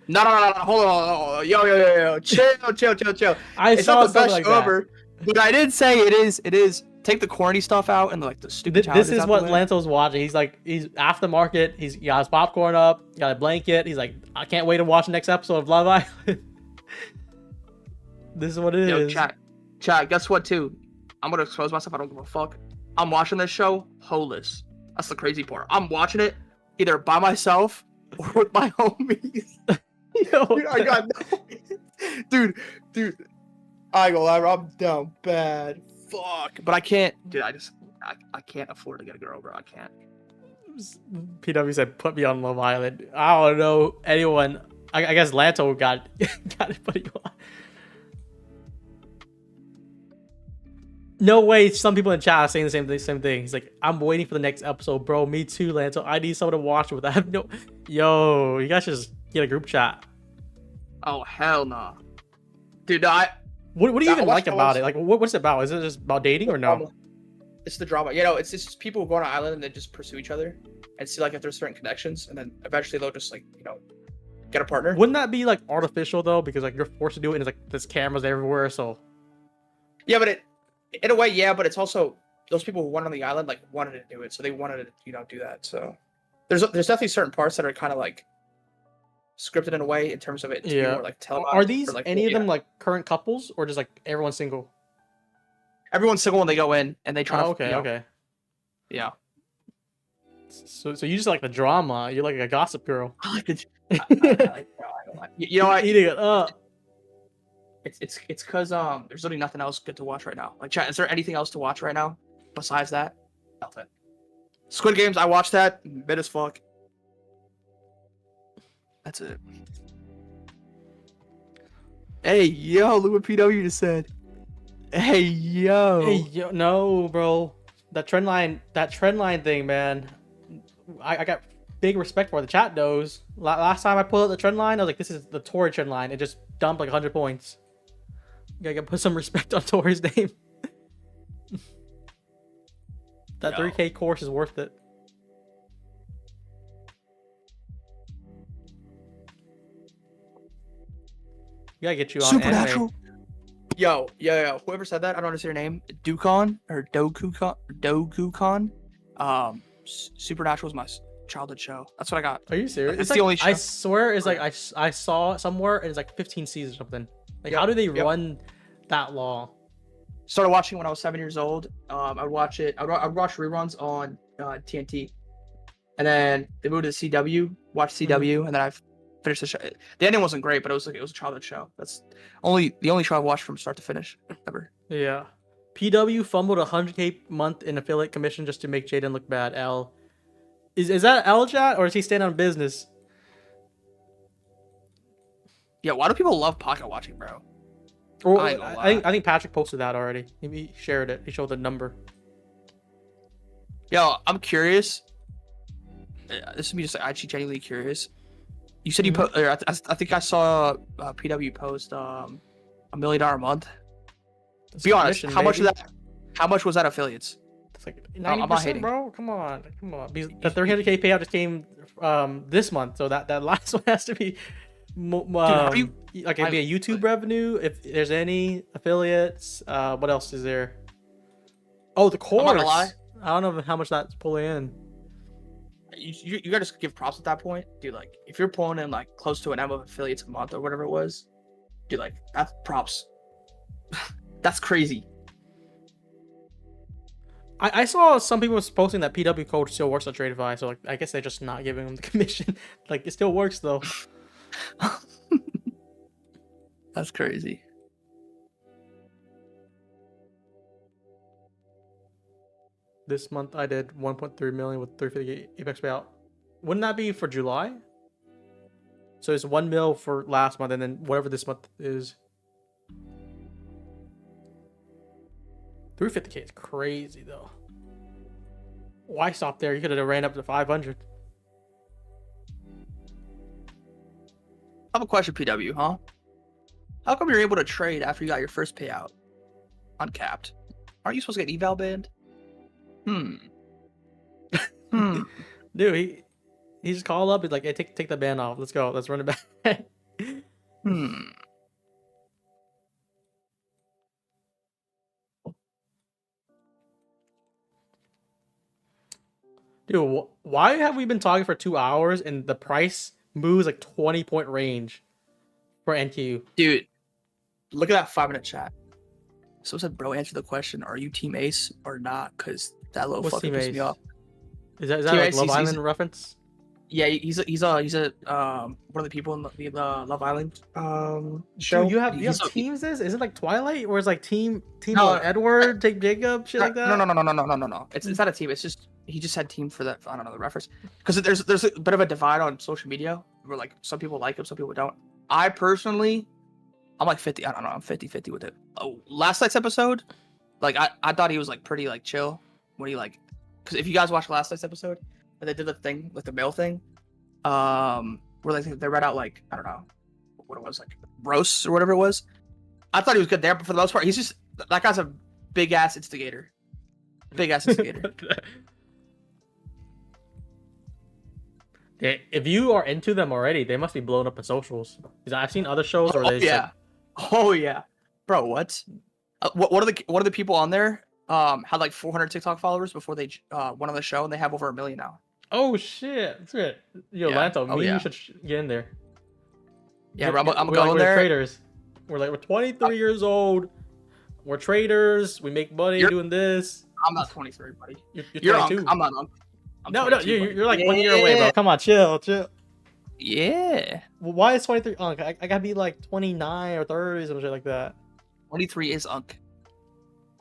No. Hold on. Yo. Chill. It's saw not the best show ever. But I did say it is. Take the corny stuff out and like the stupid. This is what Lanto's watching. He's aftermarket. He's got his popcorn up. He got a blanket. He's like, I can't wait to watch the next episode of Love Island. This is what it is. Chat. Chat, guess what, too? I'm gonna expose myself. I don't give a fuck. I'm watching this show holeless. That's the crazy part. I'm watching it either by myself or with my homies. Yo, Dude, I got no... dude. I ain't gonna lie, bro, I'm down bad. Fuck. But I can't, dude. I can't afford to get a girl, bro. I can't. PW said, "Put me on Love Island." I don't know anyone. I guess Lanto got it put you on. No way. Some people in chat are saying the same thing. He's like, "I'm waiting for the next episode, bro. Me too, Lanto. I need someone to watch with. I have no. Yo, you guys should just get a group chat. Oh hell nah, dude. What do you even like about it? Like, what's it about? Is it just about dating or no? It's the drama. You know, it's just people go on an island and they just pursue each other and see like if there's certain connections, and then eventually they'll just like, you know, get a partner. Wouldn't that be like artificial though? Because like you're forced to do it, and it's like there's cameras everywhere. So yeah, but in a way, yeah, but it's also those people who went on the island like wanted to do it, so they wanted to, you know, do that. So there's definitely certain parts that are kind of like scripted in a way in terms of it. To be more, like, televised. Are these like, any of them like current couples or just like everyone's single? Everyone's single when they go in and they try to. Okay, you know, okay. Yeah. So you just like the drama. You're like a gossip girl. I like it. You know what? Eating it up. It's because there's literally nothing else good to watch right now. Like, chat, is there anything else to watch right now besides that? Nothing. Squid Games, I watched that. Mid as fuck. That's it. Hey yo, look what PW just said. Hey yo. No, bro. That trend line thing, man. I got big respect for it. The chat knows. Last time I pulled up the trend line, I was like, this is the Tori trend line. It just dumped like 100 points. You gotta put some respect on Tori's name. That 3K course is worth it. You gotta get you on Supernatural. anime. Yo. Whoever said that, I don't understand your name. Dukon or Dokukan. Supernatural was my childhood show. That's what I got. Are you serious? It's like, the only show. I swear, it's like I saw it somewhere, and it's like 15 seasons or something. Like, how do they run that long? Started watching when I was 7 years old. I'd watch it. I'd watch reruns on TNT, and then they moved to CW. Watch CW, and then I've finished the show. The ending wasn't great, but it was a childhood show. That's the only show I've watched from start to finish ever. Yeah. PW fumbled 100K month in affiliate commission just to make Jaden look bad. L. Is that L chat, or is he staying on business? Yeah, why do people love pocket watching, bro? Or I think Patrick posted that already. He shared it. He showed the number. Yo, I'm curious. This would be just actually genuinely curious. You said you put. I think I saw PW post $1 million a month. That's be honest. commission, How much maybe. was that? How much was that affiliates? It's like I'm not 90%, hating. bro. Come on. Because the 300K payout just came this month, so that last one has to be like it'd be a YouTube revenue if there's any affiliates. What else is there? Oh, the course. I'm not gonna lie. I don't know how much that's pulling in. You gotta just give props at that point, dude. Like, if you're pulling in like close to an M of affiliates a month or whatever it was, dude, like, that's props. That's crazy. I saw some people posting that PW code still works on Tradeify, so like I guess they're just not giving them the commission. Like, it still works though. That's crazy. This month I did 1.3 million with 350 Apex payout. Wouldn't that be for July? So it's 1 mil for last month, and then whatever this month is. 350K is crazy though. Why stop there? You could have ran up to 500. I have a question, PW, huh? How come you're able to trade after you got your first payout? Uncapped. Aren't you supposed to get eval banned? Dude, he just called up. He's like, "Hey, take the ban off. Let's go. Let's run it back." Dude, why have we been talking for 2 hours and the price moves like 20-point range for NQ? Dude, look at that 5-minute chat. Someone said, "Bro, answer the question. Are you Team Ace or not?" Because that little What's fucker Team pissed Ace? me off. Is that Team like Ace, Love he's- Island reference? Yeah, he's a one of the people in the Love Island show. Dude, you have He's a- teams. Is it like Twilight, or is like team No, Edward, take Jacob, shit like that? No. It's not a team. It's just he just had team for that. I don't know the reference because there's a bit of a divide on social media where like some people like him, some people don't. I personally, I'm like 50. I don't know. I'm 50-50 with it. Oh, last night's episode, like I thought he was like pretty like chill when he like, because if you guys watched last night's episode, where they did the thing with the mail thing, where like they read out like I don't know what it was, like roasts or whatever it was. I thought he was good there, but for the most part, he's just that guy's a big ass instigator. Big ass instigator. Yeah, if you are into them already, they must be blown up in socials. Because I've seen other shows where they just, Oh yeah, bro. What? What are the people on there? Had like 400 TikTok followers before they went on the show, and they have over 1 million now. oh shit, that's good. Yo, Yeah. Lanto, Oh, me and yeah. you should get in there. Yeah, bro, I'm we're going we're there. traders. We're 23 years old. We're traders. We make money You're- doing this. I'm not 23, buddy. You're You're 22. I'm not. I'm no, 22, buddy. you're like 1 year away, bro. Come on, chill. Yeah. Well, why is 23 Unk? I gotta be like 29 or 30 or some shit like that. 23 is Unk.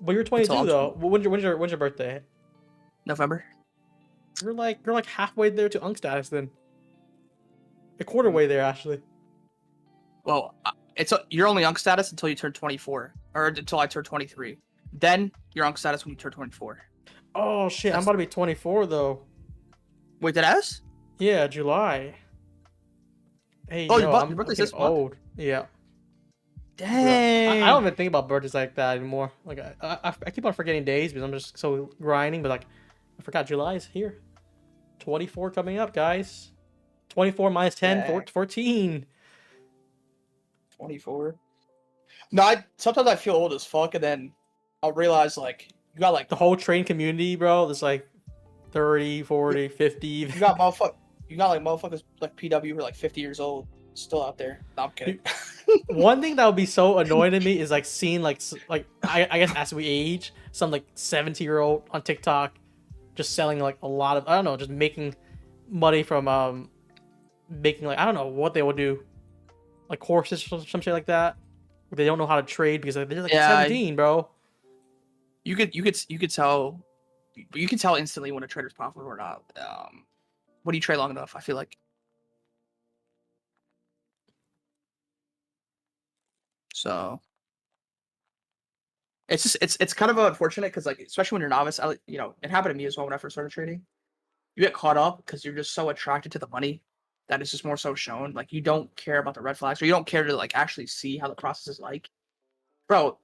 But you're 22 all though. When's your birthday? November. You're like halfway there to Unk status then. A quarter way there actually. Well, you're only Unk status until you turn 24, or until I turn 23. Then you're Unk status when you turn 24. Oh shit, I'm That's- about to be 24 though. Wait, did S? Yeah, July. Hey, Oh, yo, your birthday's I'm this getting month? old. Yeah. Dang. I don't even think about birthdays like that anymore. Like I keep on forgetting days because I'm just so grinding. But like, I forgot July is here. 24 coming up, guys. 24 minus 10, Yeah. 14. 24. No, sometimes I feel old as fuck, and then I'll realize like you got like The whole train community, bro. There's like 30, 40, 50. you got motherfuckers like PW who are like 50 years old still out there. No, I'm kidding. One thing that would be so annoying to me is like seeing like I guess as we age, some like 70-year-old on TikTok just selling like a lot of, I don't know, just making money from making like, I don't know what they would do, like courses or some shit like that. They don't know how to trade because like, they're like Yeah, 17, bro. you could tell instantly when a trader's profitable or not. When you trade long enough, I feel like. So it's kind of unfortunate because like especially when you're novice, it happened to me as well when I first started trading. You get caught up because you're just so attracted to the money that it's just more so shown. Like you don't care about the red flags, or you don't care to like actually see how the process is like. Bro,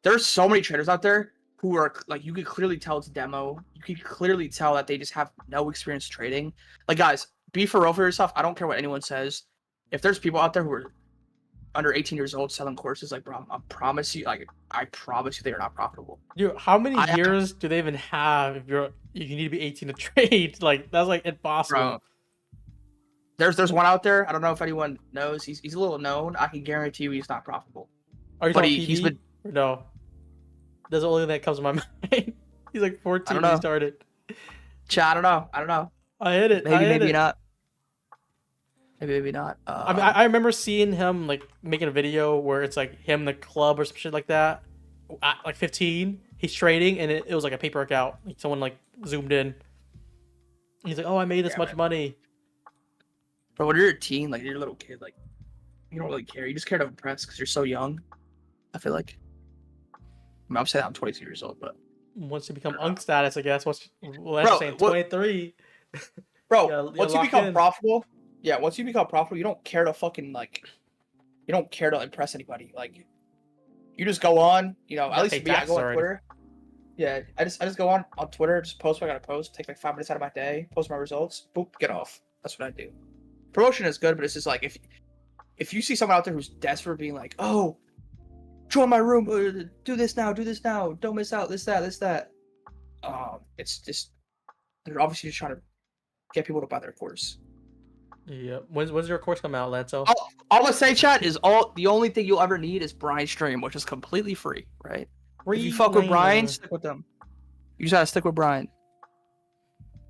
there's so many traders out there who are like, you could clearly tell it's a demo. You could clearly tell that they just have no experience trading. Like, guys, be for real for yourself. I don't care what anyone says. If there's people out there who are under 18 years old selling courses, like, bro, I promise you they are not profitable. Dude, how many years do they even have if you need to be 18 to trade? Like, that's like impossible. Bro, there's one out there. I don't know if anyone knows. He's a little known. I can guarantee you he's not profitable. Are you But talking he's PB? been. Or no? That's the only thing that comes to my mind. He's like 14 when he started. I don't know. I hit it. Maybe not. Maybe not. I mean, I remember seeing him like making a video where it's like him in the club or some shit like that. At like 15, he's trading and it was like a paper account. Like someone like zoomed in. He's like, "Oh, I made this much money." But when you're a teen, like you're a little kid, like you don't really care. You just care to impress because you're so young. I feel like. I mean, I'm saying I'm 22 years old, but once you become Unk status, I guess. That's saying 23. Bro, once you become profitable, once you become profitable, you don't care to fucking like, you don't care to impress anybody. Like, you just go on, at least me, I go on Twitter. Yeah, I just go on Twitter, just post what I gotta post, take like 5 minutes out of my day, post my results, boop, get off. That's what I do. Promotion is good, but it's just like if you see someone out there who's desperate, being like, oh, join my room, do this now, don't miss out, this, that. It's just, they're obviously just trying to get people to buy their course. Yeah. When's your course come out, Lanto? All I'm gonna say, chat, is the only thing you'll ever need is Brian's stream, which is completely free, right? If you fuck with Brian, stick with them. You just gotta stick with Brian.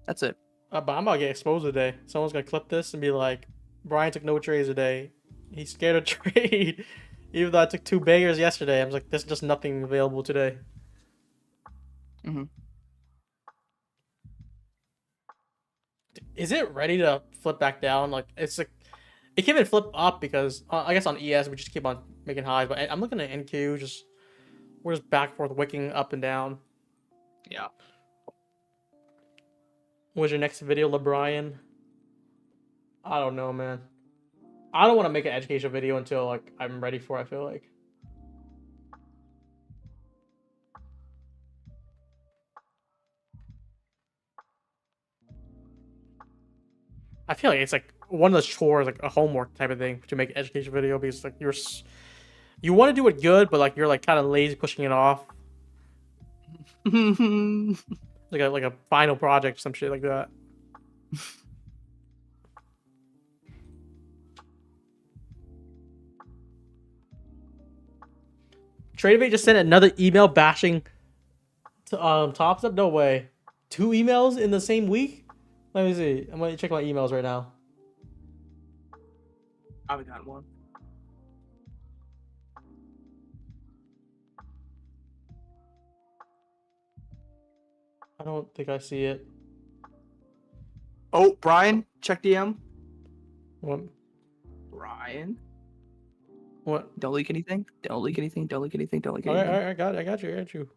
That's it. But I'm about to get exposed today. Someone's gonna clip this and be like, Brian took no trades today. He's scared of trade. Even though I took 2 bangers yesterday, I was like, there's just nothing available today. Is it ready to flip back down? Like, it's like, it can't even flip up because I guess on ES we just keep on making highs. But I'm looking at NQ, we're just back and forth wicking up and down. Yeah. What's your next video, LeBrian? I don't know, man. I don't want to make an educational video until like I'm ready for it, I feel like. I feel like it's like one of those chores, like a homework type of thing to make an education video because like you want to do it good, but like you're like kind of lazy pushing it off. like a final project, some shit like that. TradeMate just sent another email bashing Tops Up. No way. 2 emails in the same week? Let me see. I'm gonna check my emails right now. I haven't got one. I don't think I see it. Oh, Brian, check DM. What? Brian. What? Don't leak anything. Don't leak anything. Don't leak anything. Don't leak anything. All right, I got you. I got you.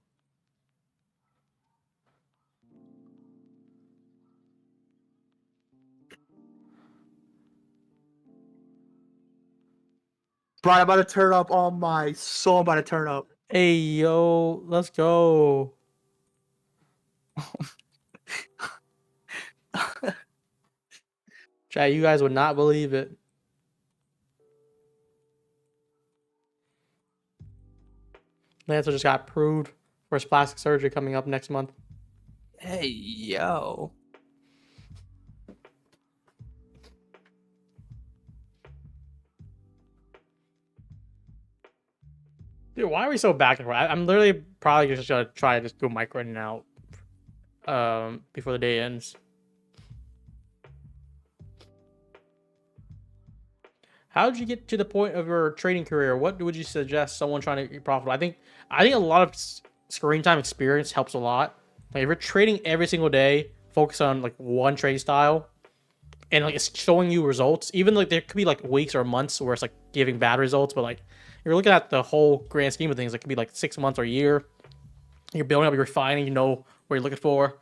Brian, I'm about to turn up on my soul. I'm about to turn up. Hey, yo, let's go. Chat, you guys would not believe it. Lancer just got approved for his plastic surgery coming up next month. Hey, yo. Dude, why are we so back and forth? I'm literally probably just gonna try to just go micro in and out before the day ends. How did you get to the point of your trading career? What would you suggest someone trying to be profitable? I think a lot of screen time experience helps a lot. Like if you're trading every single day, focus on like one trading style, and like it's showing you results. Even like there could be like weeks or months where it's like giving bad results, but like you're looking at the whole grand scheme of things. It could be like 6 months or a year. You're building up, you're refining. You know what you're looking for.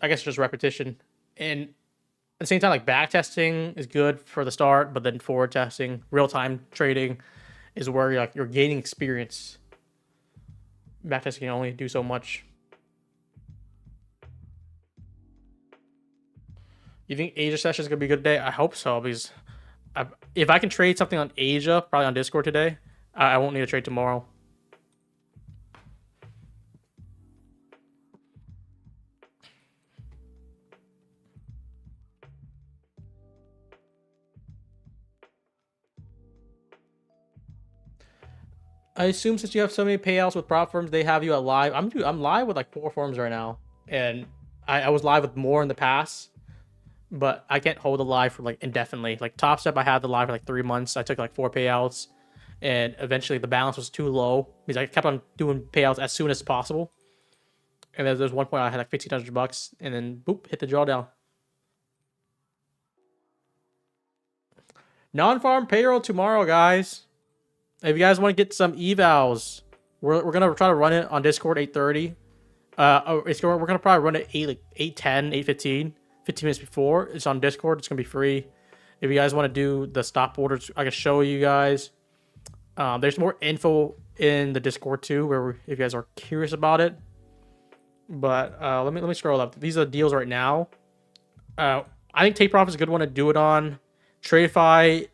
I guess just repetition. And at the same time, like back testing is good for the start, but then forward testing, real time trading, is where you're gaining experience. Back testing can only do so much. You think Asia session is gonna be a good day? I hope so, because if I can trade something on Asia, probably on Discord today, I won't need to trade tomorrow. I assume since you have so many payouts with prop firms, they have you at live. I'm live with like 4 firms right now, and I was live with more in the past, but I can't hold the live for like indefinitely. Like Top Step, I had the live for like 3 months. I took like 4 payouts, and eventually the balance was too low because I kept on doing payouts as soon as possible. And there's one point I had like $1,500, and then boop, hit the drawdown. Non-farm payroll tomorrow, guys. If you guys want to get some evals, we're gonna try to run it on Discord 8:30. We're gonna probably run it 8:10, 8:15, 15 minutes before. It's on Discord. It's gonna be free. If you guys want to do the stop orders, I can show you guys. There's more info in the Discord too, where if you guys are curious about it. But let me scroll up. These are the deals right now. I think Take Profit is a good one to do it on. Tradeify,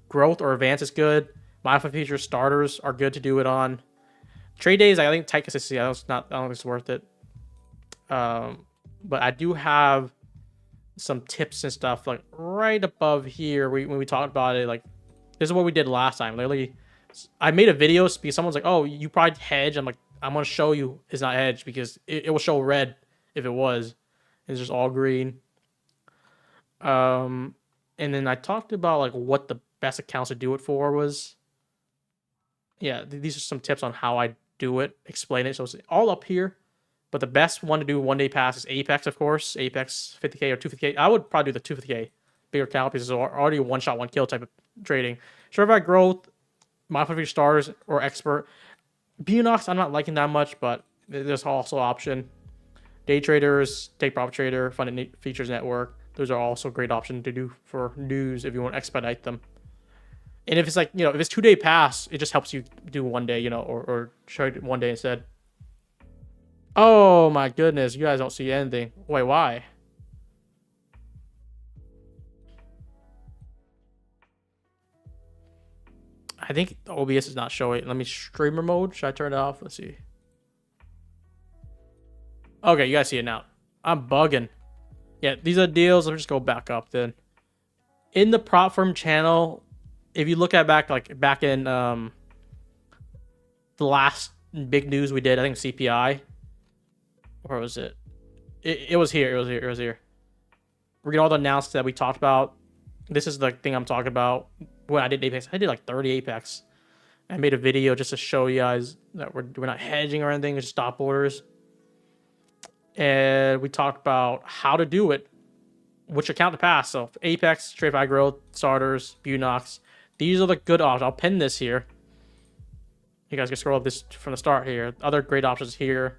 growth or advance is good. Modify feature starters are good to do it on. Trade days, I think tight consistency. I don't think it's worth it. But I do have some tips and stuff like right above here. When we talked about it, like this is what we did last time. Literally, I made a video because someone's like, "Oh, you probably hedge." I'm like, "I'm gonna show you it's not hedged because it will show red if it was. It's just all green." And then I talked about like what the best accounts to do it for was. Yeah, these are some tips on how I do it. Explain it. So it's all up here. But the best one to do 1 day pass is Apex, of course. Apex 50K or 250K. I would probably do the 250K bigger account because it's already a one shot, one kill type of trading. Certified growth, modify for your stars or expert. Bunox, I'm not liking that much, but there's also option. Day traders, take profit trader, funded features network. Those are also a great option to do for news if you want to expedite them. And if it's like, if it's 2 day pass, it just helps you do 1 day, or trade 1 day instead. Oh my goodness, you guys don't see anything. Wait, why? I think the OBS is not showing. Let me streamer mode. Should I turn it off? Let's see. Okay, you guys see it now. I'm bugging. Yeah, these are deals. Let's just go back up then. In the prop firm channel, if you look at back in the last big news we did, I think CPI. Where was it? It was here. It was here. We're getting all the announcements that we talked about. This is the thing I'm talking about. When I did Apex, I did like 30 Apex. I made a video just to show you guys that we're not hedging or anything. It's stop orders. And we talked about how to do it, which account to pass. So Apex, Trade by Growth, Starters, Bunox. These are the good options. I'll pin this here. You guys can scroll up this from the start here. Other great options here.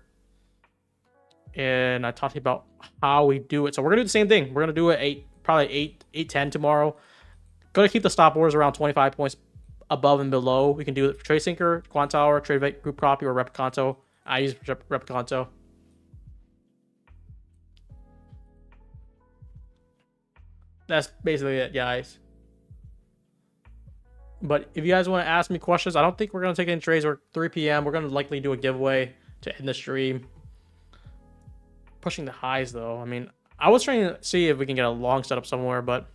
And I talked to you about how we do it. So we're gonna do the same thing. We're gonna do it probably 8:10 tomorrow. Gonna keep the stop orders around 25 points above and below. We can do it for Trade Sinker, Quant Tower, Trade Group Copy, or Replicanto. I use Replicanto. That's basically it, guys. But if you guys want to ask me questions, I don't think we're gonna take any trades. We're 3 p.m. We're gonna likely do a giveaway to end the stream. Pushing the highs though. I mean, I was trying to see if we can get a long setup somewhere, but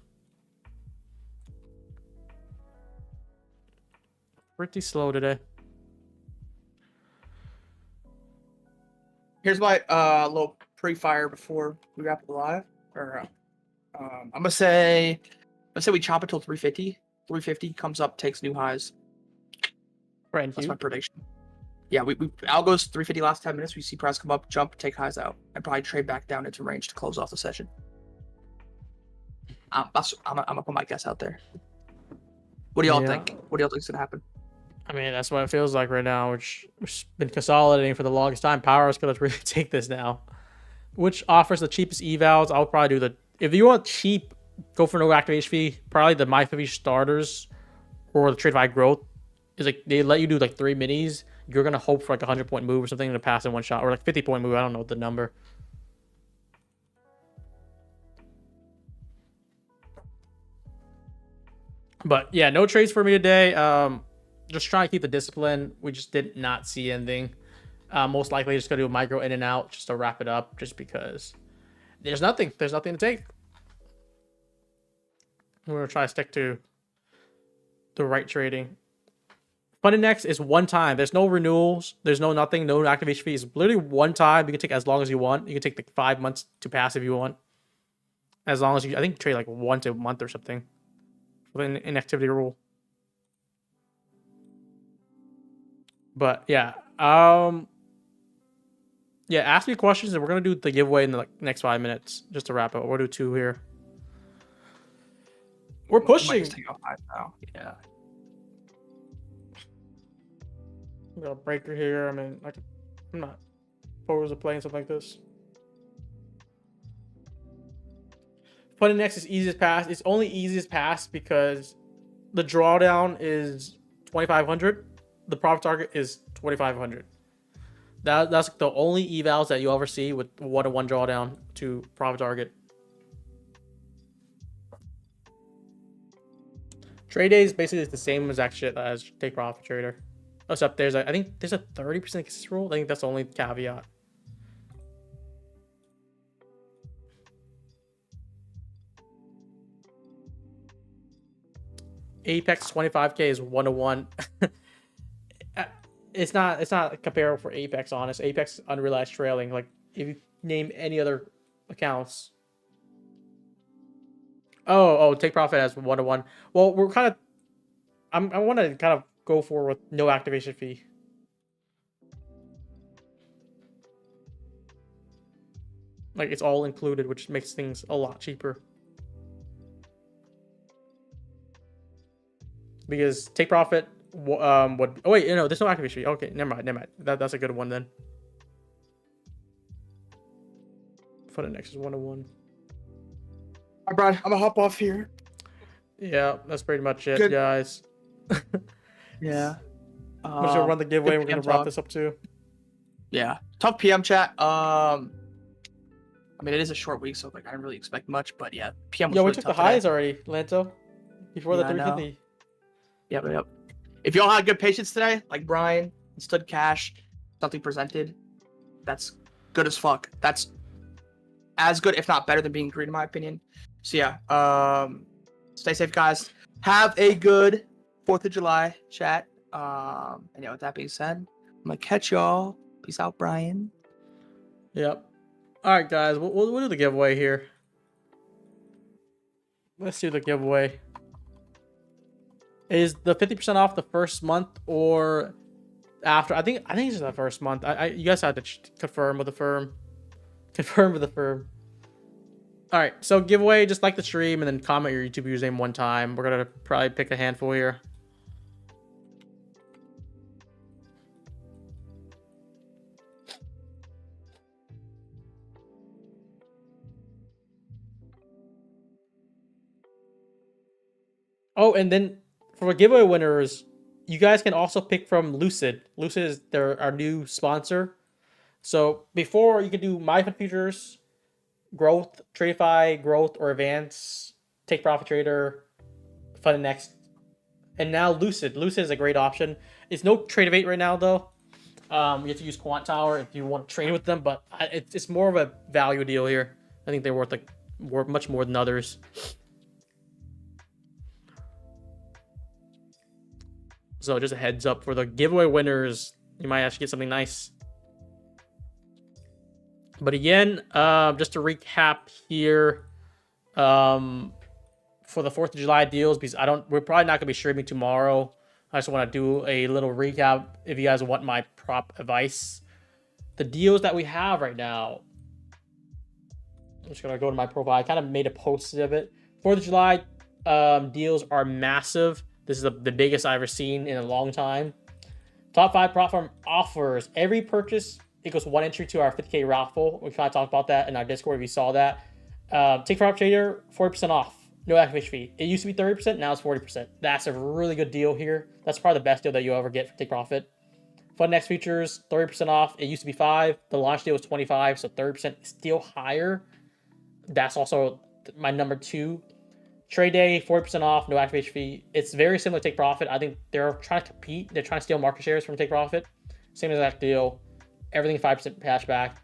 pretty slow today. Here's my little pre-fire before we wrap the live. I'm gonna say we chop it till 350. 350 comes up, takes new highs. Right. That's my prediction. Yeah, we algo's 350 last 10 minutes. We see price come up, jump, take highs out, and probably trade back down into range to close off the session. I'm gonna put my guess out there. What do y'all think? What do y'all think is gonna happen? I mean, that's what it feels like right now, which has been consolidating for the longest time. Power is gonna really take this now. Which offers the cheapest evals? I'll probably do if you want cheap, go for no activation fee. Probably the My50 starters or the Trade by Growth is like they let you do like 3 minis. You're gonna hope for like a 100-point move or something to pass in one shot, or like 50-point move. I don't know the number. But yeah, no trades for me today. Just trying to keep the discipline. We just did not see anything. Most likely just gonna do a micro in and out just to wrap it up, just because there's nothing to take. We're gonna try to stick to the right trading. Funded next is one time. There's no renewals. There's no nothing. No activation fees. Literally one time. You can take as long as you want. You can take the 5 months to pass if you want. As long as you, I think, trade like once a month or something. With an inactivity rule. But yeah, yeah. Ask me questions, and we're gonna do the giveaway in the next 5 minutes just to wrap up. We'll do 2 here. We're pushing. Yeah. We got a breaker here. I mean, I'm not opposed to playing something like this. Funding next is easiest pass. It's only easiest pass because the drawdown is 2,500. The profit target is 2,500. That's the only evals that you'll ever see with 1-to-1 drawdown to profit target. Trade days basically is the same exact shit as take profit trader. Except I think there's a 30% consistent rule. I think that's the only caveat. Apex 25K is 1-to-1. It's not comparable for Apex, honest. Apex unrealized trailing. Like if you name any other accounts. Oh, take profit as 1-to-1. Well, we're kind of. I want to kind of go for with no activation fee. Like it's all included, which makes things a lot cheaper. Because take profit would. Oh wait, no, there's no activation fee. Okay, never mind. That's a good one then. For the next is 1-to-1. All right, Brian, I'm gonna hop off here. Yeah, that's pretty much it, Good. guys. Yeah. I'm just gonna run the giveaway. We're gonna wrap talk. this up too. Yeah. Tough PM chat. I mean, it is a short week, so like I don't really expect much, but yeah, PM was Yo, we really took tough the highs already, Lanto. Before the Yeah, I know. 350. Yep. If y'all had good patience today, like Brian, stood cash, something presented, that's good as fuck. That's as good, if not better, than being green, in my opinion. So yeah, stay safe, guys. Have a good 4th of July chat. And yeah, with that being said, I'm gonna catch y'all. Peace out, Brian. Yep. All right, guys. We'll do the giveaway here. Let's do the giveaway. Is the 50% off the first month or after? I think it's the first month. You guys have to confirm with the firm. Confirm with the firm. All right. So giveaway, just like the stream and then comment your YouTube username one time. We're gonna probably pick a handful here. Oh, and then for giveaway winners, you guys can also pick from Lucid. Lucid is our new sponsor. So before you could do My Fund Futures, Growth, Tradeify, Growth, or Advance, Take Profit Trader, Fund Next, and now Lucid. Lucid is a great option. It's no Tradeivate right now though. You have to use Quant Tower if you want to trade with them, but it's more of a value deal here. I think they're worth much more than others. So just a heads up for the giveaway winners, you might actually get something nice. But again, just to recap here, for the 4th of July deals, because we're probably not gonna be streaming tomorrow. I just want to do a little recap if you guys want my prop advice. The deals that we have right now. I'm just gonna go to my profile. I kind of made a post of it. 4th of July deals are massive. This is the biggest I've ever seen in a long time. Top 5 prop firm offers. Every purchase equals 1 entry to our 50K raffle. We kind of talked about that in our Discord if you saw that. Take Profit Trader, 40% off. No activation fee. It used to be 30%, now it's 40%. That's a really good deal here. That's probably the best deal that you'll ever get for Take Profit. Fund Next Futures, 30% off. It used to be 5. The launch deal was 25, so 30% is still higher. That's also my number 2. Trade Day, 40% off, no activation fee. It's very similar to Take Profit. I think they're trying to compete. They're trying to steal market shares from Take Profit. Same exact deal. Everything 5% cashback.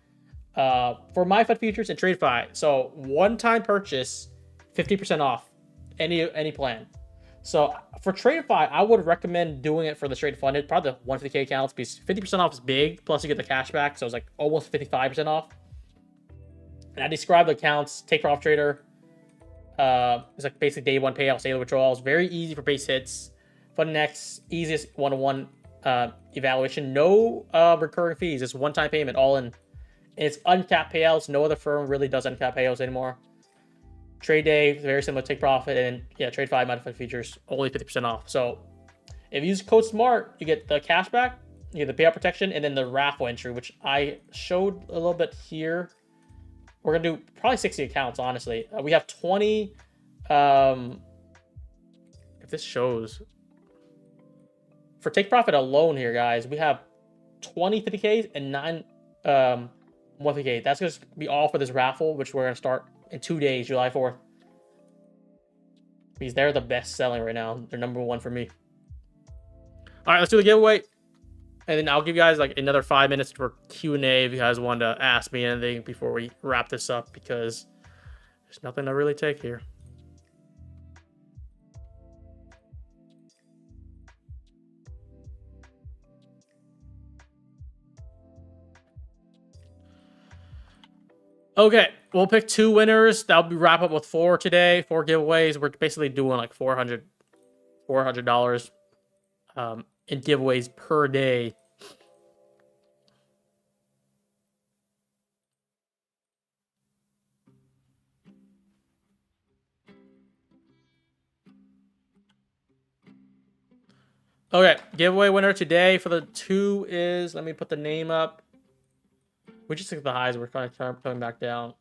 For My Fund Futures and Tradeify, so one-time purchase, 50% off any plan. So for Tradeify, I would recommend doing it for the straight funded, probably the 150K accounts, because 50% off is big. Plus you get the cashback, so it's like almost 55% off. And I describe the accounts. Take Profit Trader. It's like basic day 1 payouts, daily withdrawals. Very easy for base hits. Fund Next, easiest 1-to-1 evaluation. No recurring fees. It's one-time payment, all in. And it's uncapped payouts. No other firm really does uncapped payouts anymore. Trade Day, very similar to Take Profit. And yeah, Tradeify, My Fund Futures, only 50% off. So if you use code SMART, you get the cashback, you get the payout protection, and then the raffle entry, which I showed a little bit here. We're going to do probably 60 accounts, honestly. We have 20. If this shows. For Take Profit alone here, guys, we have 20 50Ks and 9 150K. That's going to be all for this raffle, which we're going to start in 2 days, July 4th. Because they're the best selling right now. They're number 1 for me. All right, let's do the giveaway. And then I'll give you guys like another 5 minutes for Q&A if you guys want to ask me anything before we wrap this up, because there's nothing to really take here. Okay, we'll pick 2 winners. That'll be wrap up with 4 today. 4 giveaways. We're basically doing like $400 in giveaways per day. Okay, giveaway winner today for the 2 is, let me put the name up. We just took the highs. We're kind of coming back down.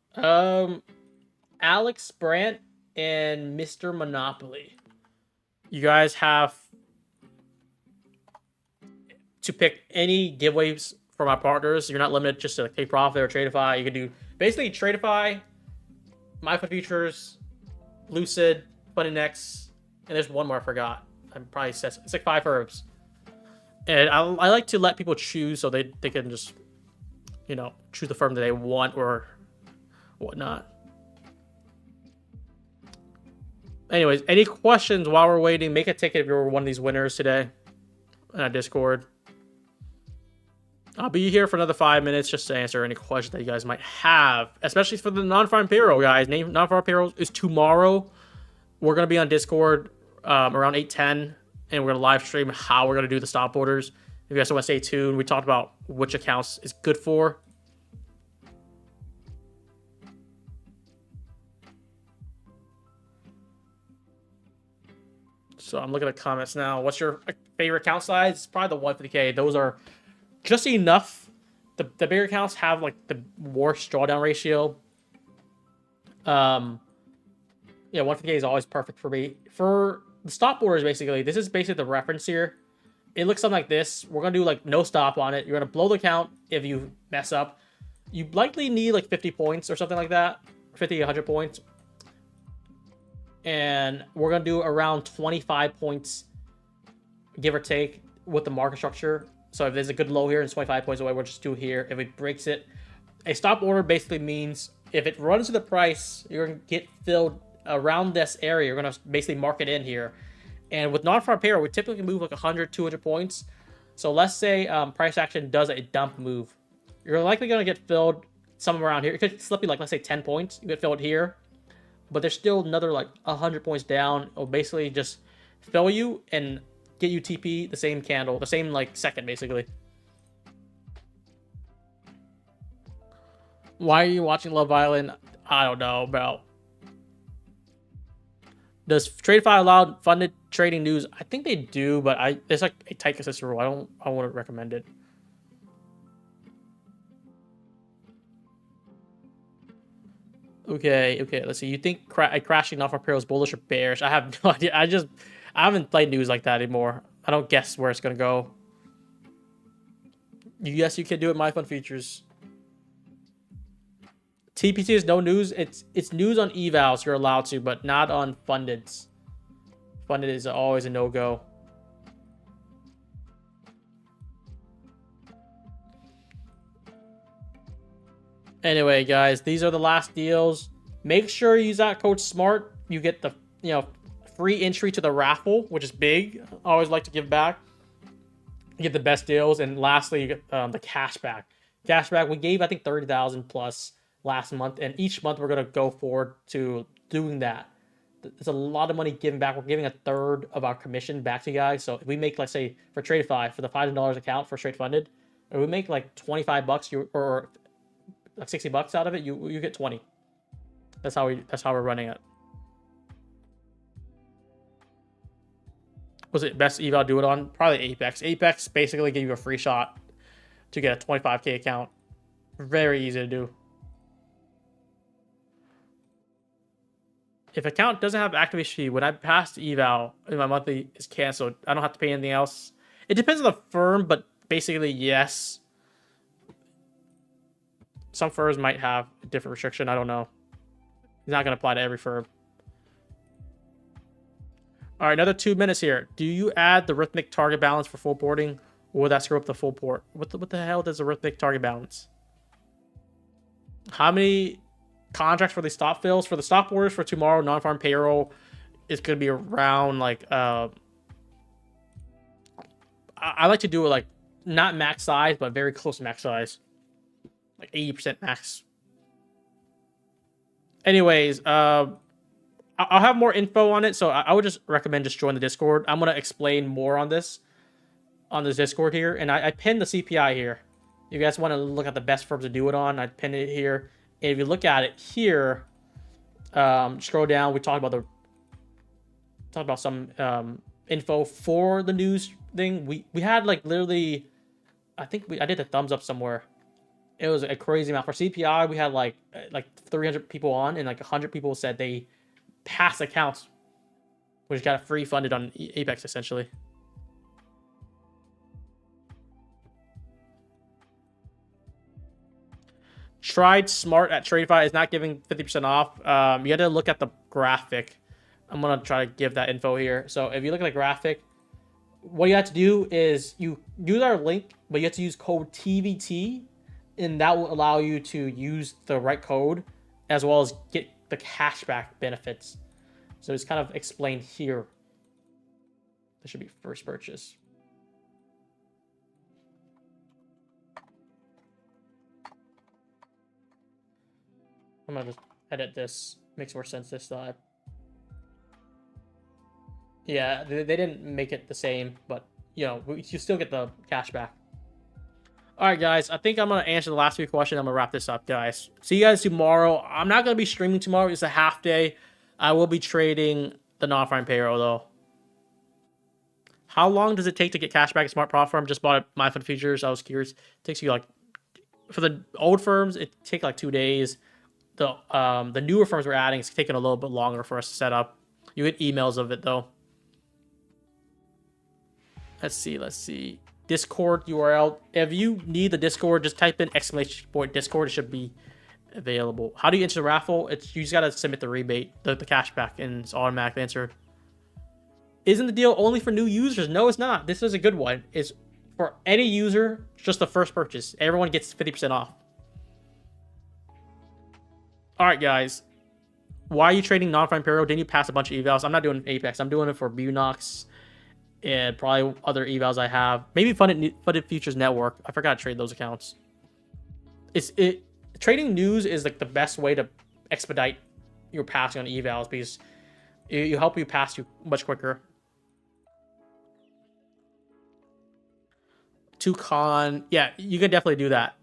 Alex Brandt and Mr. Monopoly. You guys have to pick any giveaways from our partners. You're not limited just to like Take Profit or Tradeify. You can do basically Tradeify, MyFund Futures, Lucid, FundedX, and there's one more I forgot. I'm probably it's like 5 firms. And I like to let people choose so they can just, you know, choose the firm that they want or whatnot. Anyways, any questions while we're waiting? Make a ticket if you're one of these winners today in our Discord. I'll be here for another 5 minutes just to answer any questions that you guys might have, especially for the non-farm payroll, guys. Non-farm payroll is tomorrow. We're going to be on Discord around 8:10, and we're going to live stream how we're going to do the stop orders. If you guys want to stay tuned, we talked about which accounts is good for. So I'm looking at the comments now. What's your favorite account size? It's probably the 150K. Those are just enough. The bigger accounts have like the worst drawdown ratio. Yeah, 150K is always perfect for me. For the stop orders, basically, this is basically the reference here. It looks something like this. We're going to do like no stop on it. You're going to blow the account if you mess up. You likely need like 50 points or something like that. 50, 100 points. And we're going to do around 25 points, give or take, with the market structure. So if there's a good low here and it's 25 points away, we'll just do here. If it breaks it, a stop order basically means if it runs to the price, you're going to get filled around this area. You're going to basically mark it in here. And with non-farm payroll, we typically move like 100, 200 points. So let's say price action does a dump move. You're likely going to get filled somewhere around here. It could slip you like, let's say 10 points. You get filled here. But there's still another like 100 points down. It'll basically just fill you and get you TP the same candle, the same like second basically. Why are you watching Love Island? I don't know about. Does Tradeify allow funded trading news? I think they do, but there's like a tight consistent rule. I wouldn't recommend it. Okay, let's see. You think crashing off our payroll is bullish or bearish? I have no idea. I haven't played news like that anymore. I don't guess where it's gonna go. Yes, you can do it. MyFund Futures. TPT is no news. It's news on evals. You're allowed to, but not on fundeds. Funded is always a no-go. Anyway, guys, these are the last deals. Make sure you use that code SMART. You get the free entry to the raffle, which is big. I always like to give back. You get the best deals, and lastly, you get the cashback. Cashback, we gave I think 30,000 plus last month, and each month we're gonna go forward to doing that. It's a lot of money given back. We're giving a third of our commission back to you guys. So if we make, let's say, for Tradeify, for the $5 account for straight funded, or we make like $25 or like $60 out of it, you get 20. That's how we're running it. Was it best eval do it on? Probably Apex. Apex basically gave you a free shot to get a 25K account. Very easy to do. If account doesn't have activation fee, when I pass the eval and my monthly is canceled, I don't have to pay anything else. It depends on the firm, but basically yes. Some firms might have a different restriction. I don't know. It's not going to apply to every firm. All right, another 2 minutes here. Do you add the arithmetic target balance for full porting, or would that screw up the full port? What the hell does arithmetic target balance? How many contracts for the stop fills? For the stop orders for tomorrow, non-farm payroll is going to be around like... I like to do it like not max size, but very close to max size. Like 80% max. Anyways, I'll have more info on it, so I would just recommend just join the Discord. I'm gonna explain more on this Discord here, and I pinned the CPI here. You guys want to look at the best firms to do it on? I pinned it here. And if you look at it here, scroll down. We talked about some info for the news thing. We had like literally, I did the thumbs up somewhere. It was a crazy amount for CPI. We had like 300 people on, and like 100 people said they passed accounts, which got free funded on Apex essentially. Tried Smart at TradeFi is not giving 50% off. You had to look at the graphic. I'm going to try to give that info here. So if you look at the graphic, what you have to do is you use our link, but you have to use code TVT, and that will allow you to use the right code as well as get the cashback benefits. So it's kind of explained here. This should be first purchase. I'm gonna just edit this. Makes more sense this time. Yeah, they didn't make it the same, but you know, you still get the cash back. All right, guys. I think I'm gonna answer the last few questions. I'm gonna wrap this up, guys. See you guys tomorrow. I'm not gonna be streaming tomorrow. It's a half day. I will be trading the non-farm payroll though. How long does it take to get cash back at Smart Prop Firm? Just bought it my fund futures. I was curious. It takes you like, for the old firms, it takes like 2 days. The newer firms we're adding, it's taking a little bit longer for us to set up. You get emails of it though. Let's see. Discord URL. If you need the Discord, just type in !Discord. It should be available. How do you enter the raffle? You just gotta submit the rebate, the cashback, and it's automatically answered. Isn't the deal only for new users? No, it's not. This is a good one. It's for any user, just the first purchase. Everyone gets 50% off. All right, guys. Why are you trading non-farm payroll? Didn't you pass a bunch of evals? I'm not doing Apex. I'm doing it for Bunox and probably other evals I have. Maybe Funded Futures Network. I forgot to trade those accounts. Trading news is like the best way to expedite your passing on evals because it help you pass you much quicker. Tucon, yeah, you can definitely do that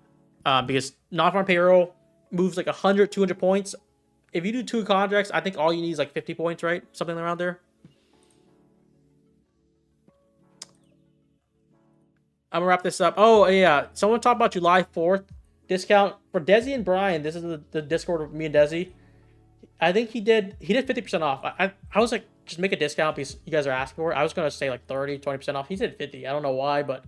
because non-farm payroll moves like 100, 200 points. If you do 2 contracts, I think all you need is like 50 points, right? Something around there. I'm gonna wrap this up. Oh yeah, someone talked about July 4th discount for Desi and Brian. This is the Discord of me and Desi. I think he did 50% off. I was like, just make a discount because you guys are asking for it. I was gonna say like 30, 20% off. He said 50. I don't know why, but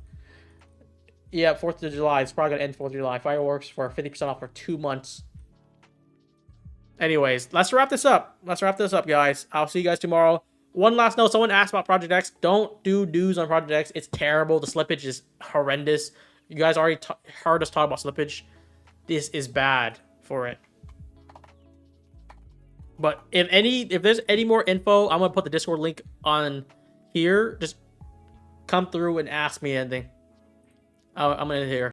yeah, 4th of July. It's probably gonna end 4th of July. Fireworks for 50% off for 2 months. Anyways, let's wrap this up. Guys. I'll see you guys tomorrow. One last note. Someone asked about Project X. Don't do dues on Project X. It's terrible. The slippage is horrendous. You guys already heard us talk about slippage. This is bad for it. But if there's any more info, I'm gonna put the Discord link on here. Just come through and ask me anything. I'm gonna end here.